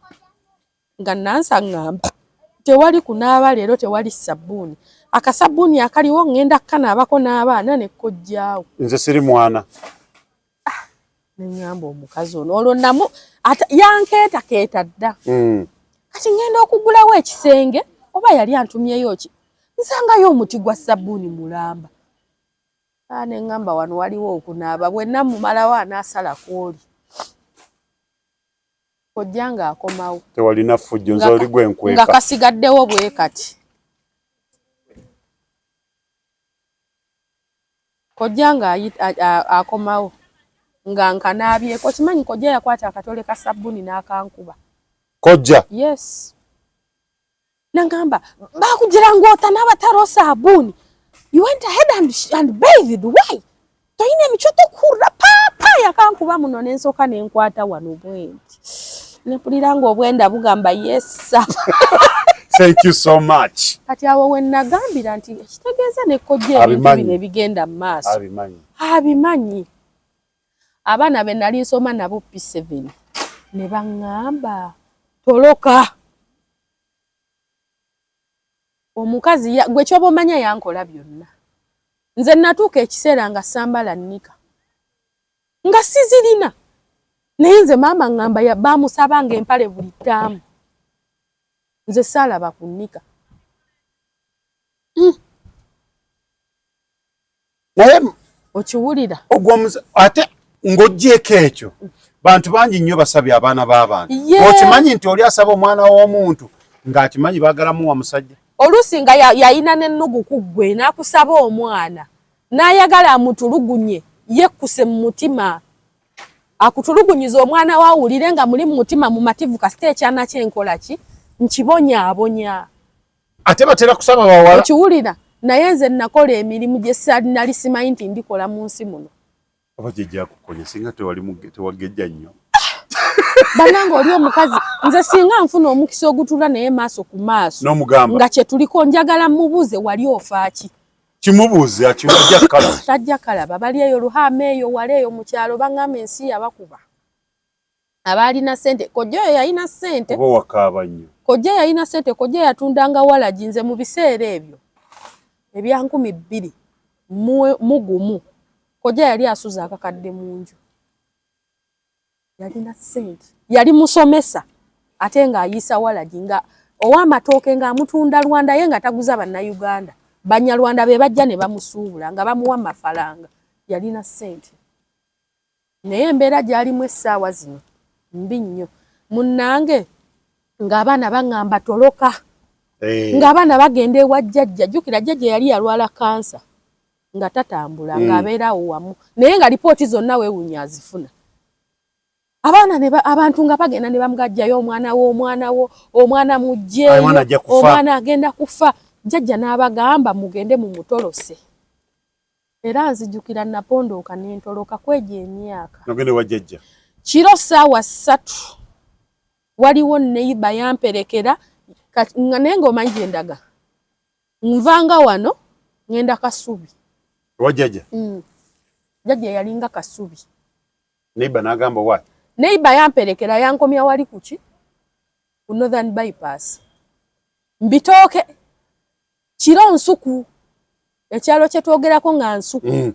Nga Nansi aŋŋamba tewali kunaaba leero tewali sabbuuni. Akasabbuuni akaliwo ngenda kanaabako n'abaana ne kojjaawo.
Nze siri mwana.
Ne ngamba omukazi ono olwo namu yankeetakeeta dda. Kati ngenda okugulawo ekisenge oba yali antumyeyo ki nsangayo omuti gwa sabbuuni mulamba. Ne ngamba wano waliwo okunaaba bwenna mumalawo anaasala kwoli. Kojja ng'akomawo.
Tewalina ffujjo nze oli gwe nkweka.
Nga kasigaddewo bwe kati. Kojja ng'akomawo nga nkanaabyeko. Kimanyi kojja yakwata akatole ka sabbuuni n'akankuba.
Kojja?
Yes. Nangamba bakugira ng'ota n'abataro sabbuuni. You went ahead and bathed. Why? Toyina emicoto kurra papa yakankuba muno n'ensooka n'enkwata wano bwenti. Nepulira ng'obwenda bugamba yes.
Thank you so much.
Kati awo we nagambira nti kitegeeza ne kojja ebintu bino ebigenda mu maaso. Abimanyi. Abaana be nali nsoma nabo P7 ne baŋŋamba toloka. Omukazi gwe kyoba omanya yankola byonna. Nze natuuka ekiseera nga sambala nnika. Nga sizirina. Naye nze maama ŋŋamba baamusabanga empale buli ttaamu. Nze saalaba ku nnika.
Naye
okiwulira?
Ate ng'oggyeko ekyo bantu bangi nnyo basabye abaana b'abantu. Okimanyi nti oli asaba omwana w'omuntu ng'akimanyi baagalamu wa musajja?
Oluusi nga yayina n'ennugu ku ggwe n'akusaba omwana n'ayagala amutulugunye yekkuse mu mutima. Akutulugunyiza omwana waawulire nga muli mu mutima mumativu kasita ekyana ky'enkola ki nkibonyaabonya.
Ate batera kusaba bawala.
Okiwulira? Naye nze nakola emirimu gye nali simanyi nti ndikola mu nsi muno.
Oba jjajja akukonya singa tewagejja nnyo.
Bannange oli omukazi nze singa nfuna omukisa ogutula naye maaso ku maaso
n'omugamba
nga kye tuliko njagala mubuuze wali ofa ki?
Kimubuuze akiwajja kalaba.
Tajja kalaba bali eyo Luhama eyo wali eyo mu kyalo baŋŋamba ensi yabakuba. Abaalina ssente kojja oyo yalina ssente.
Oba wakaaba nnyo.
Kojja yalina ssente kojja yatundanga walagi nze mu biseera ebyo ebya 2000 mu gumu. Kojja yali asuza akakadde mu nju. Yalina ssente. Yali musomesa ate ng'ayiisa walagi nga ow'amatooke ng'amutunda Rwanda ye nga taguza bannayuganda. Banyarwanda be bajja ne bamusuubula nga bamuwa amafaranga. Yalina ssente. Naye embeera gy'alimu essaawa zino mbi nnyo. Munnange ng'abaana baŋŋamba toloka. Ng'abaana bagenda ewa jjajja. Jjukira jjajja yali yalwala kansa nga tatambula ng'abeera awo wamu. Naye nga lipooti zonna weewunya azifuna. Abaana abantu nga bagenda ne bamugajjayo omwana mujjeeyo, omwana agenda kufa. Jjajja n'abagamba mugende mu mutolose. Era nzijukira napondooka n'entoloka kweja emyaka.
Nogende wa jjajja.
Kiro ssaawa 3 waliwo neiba yamperekera naye ng'omanyi gye ndaga. Nvanga wano ngenda Kasubi.
Wa jjajja?
Jjajja yalinga Kasubi.
Neighbor nagamba what?
Neighbor yamperekera yankomya wali kuki? Ku Northern Bypass. Mbitooke. Kiro nsuku. Ekyalo kye twogerako nga nsuku.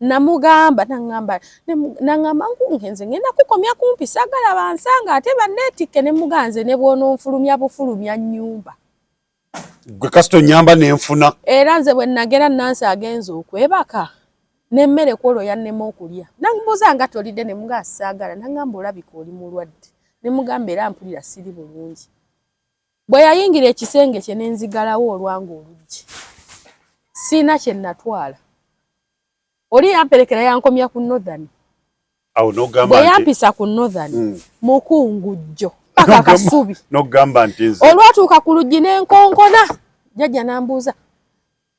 Namugamba nangamba ngenze ngenda kukomya kumpi sagala bansanga ate banneetikke ne muganze ne bw'ononfulumya bufulumya nnyumba.
Gwe kasito nyamba nenfuna.
Era nze bwe nagera Nansi agenze okwebaka n'emmere kwolo yannema okulya. Nambuuza nga tolidde ne muga saagala nangamba olabika oli mulwadde. Ne mugamba era mpulira siri bulungi. Bwe yayingira ekisenge kye n'enzigalawo olwanga oluggi. Sina kye natwala. Oli yamperekera yankomya ku Northern.
Awo n'ogamba
bwe yampisa ku Northern. Mukungujjo. Paka kasubi.
N'ogamba nti nze.
Olwatuuka ku luggi n'enkonkona. Jjajja n'ambuuza.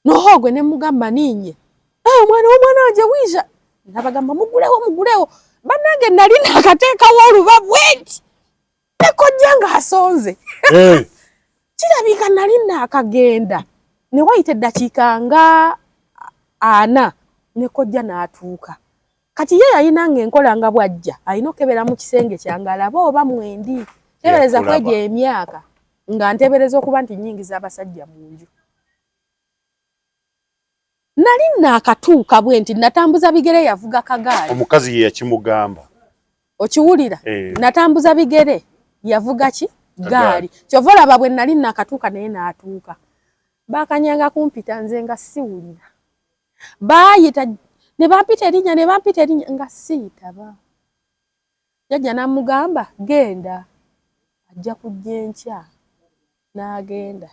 Nohogwe ne mugamba ninye. Omwana wanje wiija. Nabagamba mugulewo. Bannange nali nakateekawo olubabu enti. Nekojja nga asonze. Kirabika nali nakagenda. Ne wayita eddakiika nga 4. Nekojja n'atuuka. Kati ye yalina ng'enkola nga bwajja. Alina okebera mu kisenge kyange alaba oba mwendi. Tebereza kwegya emyaka. Nga ntebereza okuba nti nnyingiza abasajja mu nju. Nali nakatuuka bwe nti natambuza bigere yavuga kagaali.
Omukazi ye yakimugamba.
Okiwulira? Natambuza bigere yavuga ki? Gaali. Kyova olaba bwe nali nakatuuka naye n'atuuka. Bakanyanga kumpita nze nga siwulira. Bayita ne bampita erinnya nga siitaba. Jjajja n'amugamba genda. Ajja kujja enkya. N'agenda.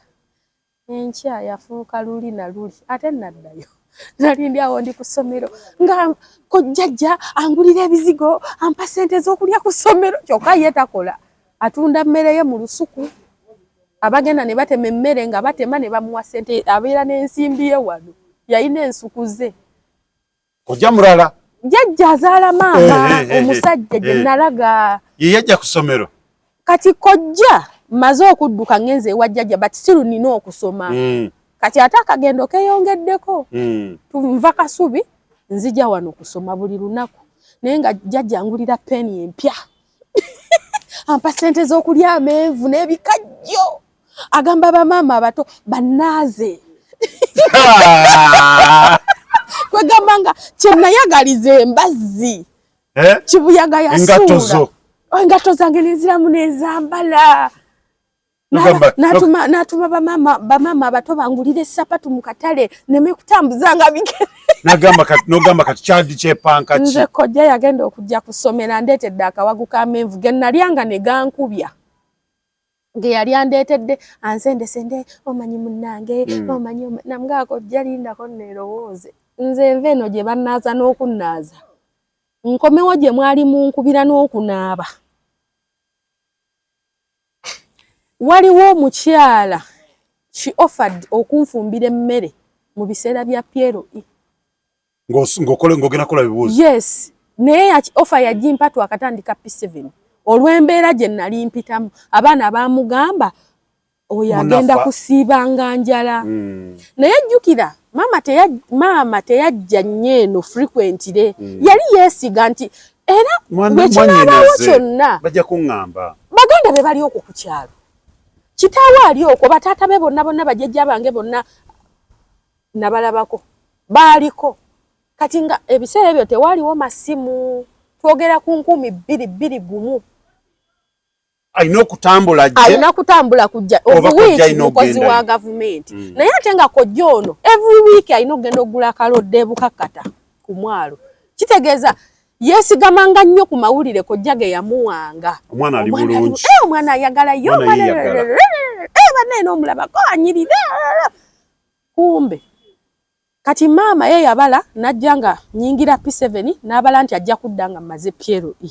Enkya yafuuka luli na luli. Ate naddayo. Nali ndi awo ndi ku ssomero. Nga ko jjajja angulira ebizigo ampa ssente z'okulya ku ssomero. Kyokka ye takola. Atunda mmere ye mu lusuku. Abagenda ne batema emmere nga batema ne bamuwa ssente abeera n'ensimbi ye wano. Yayina ensuku ze.
Kojja mulala.
Jjajja azaala maama omusajja gye nalaga.
Ye yajja ku ssomero.
Kati kojja maze okudduka ngenze ewa jjajja but still nina okusoma. Kati ate akagendo keeyongeddeko. Tunva kasubi nzija wano kusoma buli lunaku. Naye nga jjajja angulira peni empya. Ampa ssente z'okulya amenvu n'ebikajjo. Agamba bamaama abato bannaaze. Kwegamba nga kye nayagaliza embazzi. Kibuyaga yasuula. Engato zange neziramu nezambala. Natuma bamaama abato bangulira essapatu mu katale neme kutambuzanga bigere.
Nogamba kati kyadi kyepanka ki.
Nze kojja yagenda okujja kusomera ndeetedde akawagu k'amenvu ge nalyanga ne gankubya. Ge yali andeetedde ansendesende omanyi munnange omanyi namugaa kojja lindako neerowooze. Nze nve eno gye bannaaza n'okunnaaza. Nkomewo gye mwali munkubira n'okunaaba. Waliwo omukyala she offered okunfumbira emmere mu biseera bya Piero E.
Ng'ogenda kola bibuuzo.
Yes. Naye offer yagimpa twakatandika P7. Olw'embeera gye nali mpitamu abaana baamugamba oyo agenda kusiibanga njala. Naye jjukira maama teyajja nnyo eno frequently. Yali yeesiga nti era bwe kinaabawo kyonna
bajja kuŋŋamba.
Baganda be bali okwo ku kyalo. Kitaawe ali okwo bataata be bonna bajjajja bange bonna nabalabako. Baaliko. Kati nga ebiseera ebyo tewaaliwo masimu. Twogera ku 2021. Alina kutambula kujja obuwiiki mukozi wa gavumenti. Naye ate nga kojja ono every week alina okugenda okugula akalodde ebukakkata ku mwalo. Kitegeeza yeesigamanga nnyo ku mawulire kojja ge yamuwanga.
Omwana ali bulungi.
Omwana ayagala yo banne n'omulabako anyirira. Kumbe kati maama ye yabala najja nga nyingira P7 n'abala nti ajja kudda nga mmaze Piero E.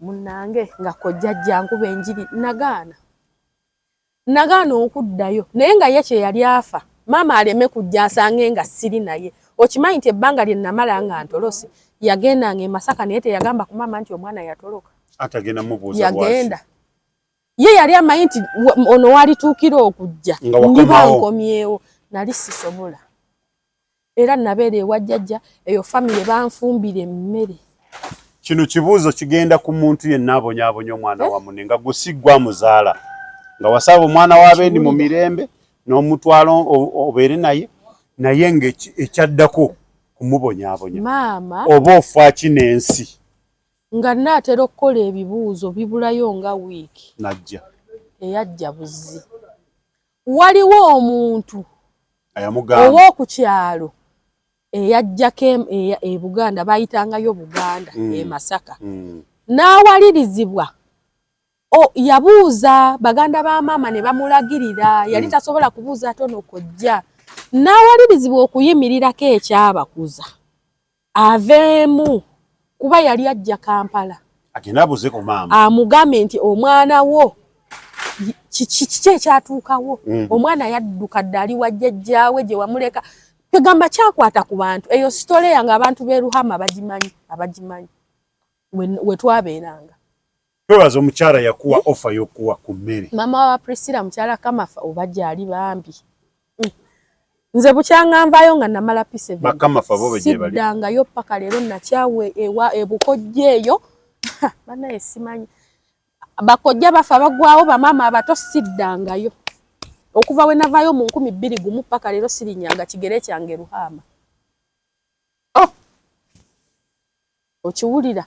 Munnange nga kojja jjankuba enjiri nagaana okuddayo naye nga ye kye yali afa maama aleme kujja asange nga siri naye. Okimanyi nti ebbanga lye namala nga ntolose yagendanga e Masaka naye teyagamba ku maama nti omwana yatoloka.
Atagenda mubuuza
yagenda. Ye yali amanyi nti ono walituukira okujja. Ndiba nkomyewo. Nali sisobola. era nabeere ewa jjajja eyo family banfumbira emmere.
Kino kibuuzo kigenda ku muntu yenna abonyaabonya omwana wa munne nga gusiggwa muzaala nga wasaba omwana w'abendi mu mirembe n'omutwalo obeere naye ng'ekyaddako kumubonyaabonya
maama
oba ofa kinensi
nga naatera okukola ebibuuzo bibulayo nga wiiki
najja
eyajja buzzi. Waliwo omuntu ow'oku kyalo eyajjako e Buganda bayitangayo Buganda e Masaka n'awalirizibwa yabuuza baganda ba maama ne bamulagirira yali tasobola kubuuza tono kojja n'awalirizibwa okuyimirirako ekyabakuza aveemu kuba yali ajja Kampala
agenda abuuze ku maama
amugambe nti omwana wo kiki ekyatuukawo omwana yadduka dde ali wa jjajjaawe gye wamuleka tegamba kyakwata ku bantu eyo sitole yange abantu b'e Ruhama abagimanyi we twabeeranga.
twebaza omukyala yakuwa ofa y'okuwa ku mmere
maama wa Priscilla mukyala Kamafa oba gyali bambi nze bukyanganvaayo nga namala P7
bakamafa bo bye bali
siddangayo paka leero nakyawe ewa ebukojja eyo banaye simanyi bakojja bafa bagwawo bamaama abato siddangayo okuva we navaayo mu 2001 paka leero sirinyanga kigere kyange Ruhama. Okiwulira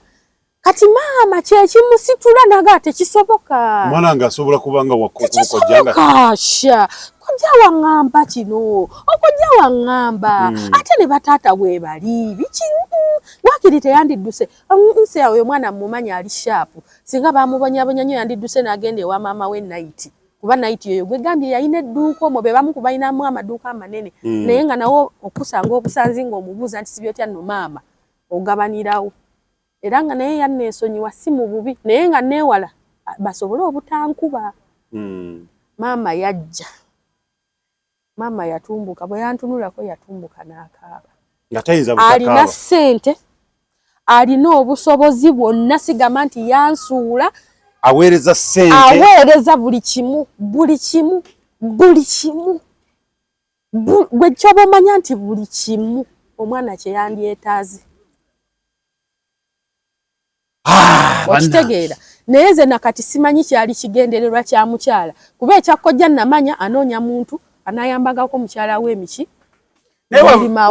kati maama kyekimusitula naga tekisoboka
omwana nga asobola kubanga wakukojjanga
kasha kojja waŋŋamba kino okojja waŋŋamba ate ne bataata bwe bali biki wakiri teyandidduse nse oyo mwana mumanya ali shaapu singa bamubonyabonya nnyo yandidduse n'agenda ewa maama we Naiti kuba Naiti oyo gwe gambye yalina edduuka omwo be bamu kubalinamu amaduuka amanene naye nga nawo okusanga obusanzi ng'omubuuza nti sibyotya nno maama ogabanirawo era nga naye yanneesonyiwa si mu bubi naye nga neewala basobole obutankuba. Maama yajja maama yatumbuka bwe yantunulako yatumbuka n'akaaba
nga tayinza butakaaba
alina ssente alina obusobozi bwonna sigamba nti yansuula
aweereza ssente
aweereza buli kimu gwe kyoba omanya nti buli kimu omwana kye yandyetaaze okitegeera naye nze nakati simanyi kyali kigendererwa kya mukyala kuba ekyakkojja namanya anoonya muntu anayambagako mukyala w'emiki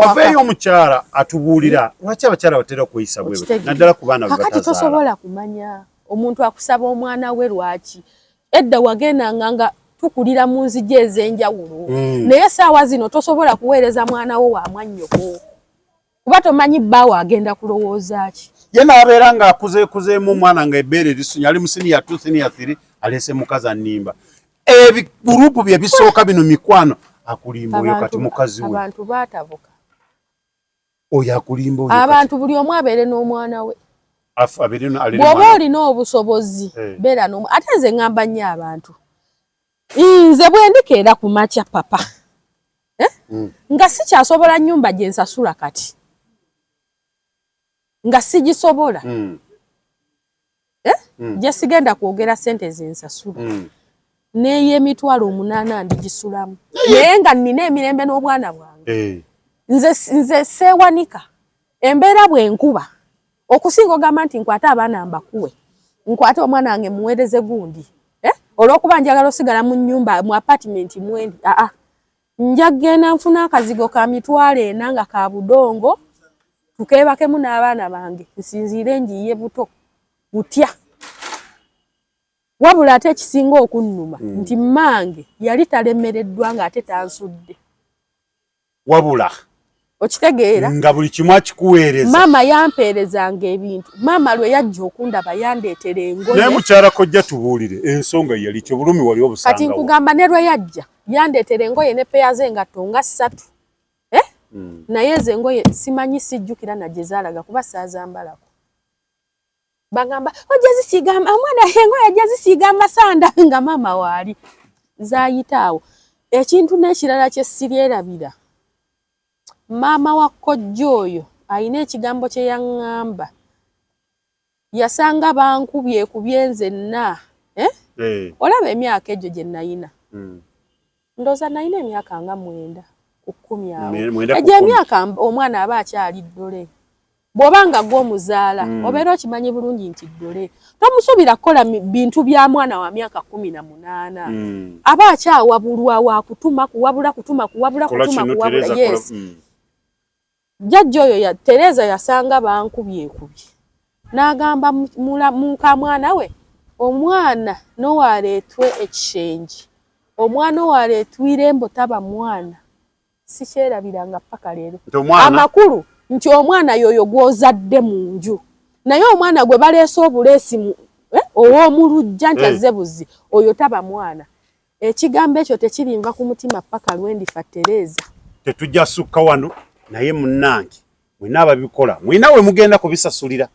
wafeeyo omukyala atubuulira lwaki abakyala batera okweyisa bwe naddala ku baana
kakati tosobola kumanya omuntu akusaba omwana we lwaki edda wagendanga nga tukulira mu nzija ez'enjawulo naye saawa zino tosobola kuweereza mwana wo wa mwannyoko kuba tomanyi bbaawo agenda kulowooza ki
ye n'abeera ng'akuzeekuzeemu omwana nga ebbeere lisunya ali mu siniya 2 siniya 3 aleese mukazi annimba ebigurupu bye bisooka bino mikwano akulimba oyo kati mukazi we
abantu baatabuka
oyo akulimba oyo
abantu buli omu abeere n'omwana we bw'oba olina obusobozi beera ate nze ŋŋamba nnyo abantu nze bwe ndikeera ku makya papa nga sikyasobola nnyumba gye nsasula kati nga sigisobola gye sigenda kwogera ssente ze nsasula n'ey'emitwalo 8 ndigisulamu naye nga nnina emirembe n'obwana bwange nze seewanika embeera bw'enkuba okusinga ogamba nti nkwate abaana mbakuwe nkwate omwana wange muweereze gundi olw'okuba njagala osigala mu nnyumba mu apartment mwendi nja kgenda nfuna akazigo ka mitwalo 4 nga ka budongo tukeebakemu n'abaana bange nsinziire njiye buto butya wabula ate ekisinga okunnuma nti mmange yali talemereddwa ng'ate tansudde
wabula
okitegeera
nga buli kimu akikuweereza
maama yampeerezanga ebintu maama lwe yajja okundaba yandeetera engoye
naye mukyala kojja tubuulire ensonga yali kyo bulumi wali obusangawo
kati nkugamba ne lwe yajja yandeetera engoye ne peya z'engatto nga 3 naye ezo engoye simanyi sijjukira nagye zaalaga kuba saazambalako bagamba ojja zisiiga omwana engoye ajja zisiiga amasanda nga maama waali zaayitaawo ekintu n'ekirala kye siryerabira maama wa kkojja oyo alina ekigambo kye yaŋŋamba yasanga bankubyekubye nzenna olaba emyaka egyo gye nayina ndooza nayina emyaka nga 9 10 awo
Mwenda
ejja emyaka omwana aba akyali ddole bw'obanga gw'omuzaala obeera okimanyi bulungi nti ddole tomusuubira kukola bintu bya mwana wa myaka 18 aba akyawabulwa wa kutuma kuwabula yes jjajja oyo Tereza yasanga bankubyekubye n'agamba muka mwana we omwana n'owaleetwe ekishenji omwana owaleetwire embo taba mwana sikyerabiranga paka leero amakulu nti omwana yoyo gwozadde mu nju naye omwana gwe baleese obuleesi ow'omulujja nti azzebuzi oyo taba mwana ekigambo ekyo tekirinva ku mutima paka lwendifa Tereza
tetujja sukka wano naye munnange mwina ababikola mwina we mugenda kubisasulira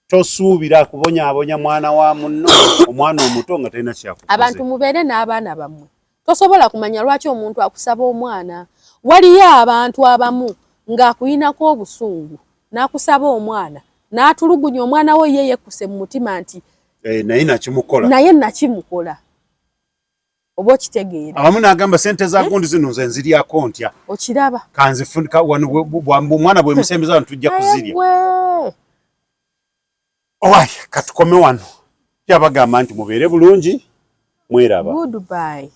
tosuubira kubonyaabonya mwana wa munno omwana omuto nga talina kyakukoze
abantu mubeere n'abaana bammwe tosobola kumanya lwaki omuntu akusaba omwana waliyo abantu abamu ng'akuyinako obusungu n'akusaba omwana n'atulugunya omwana we ye yekkuse mu mutima nti naye nakimukola oba okitegeera
abamu n'agamba sente za gundi zino nze nziryako ntya
okiraba
kanzifunika wano omwana bwe musembeza wano tujja kuzirya owaye katukome wano kyabagamba nti mubeere bulungi mweraba
goodbye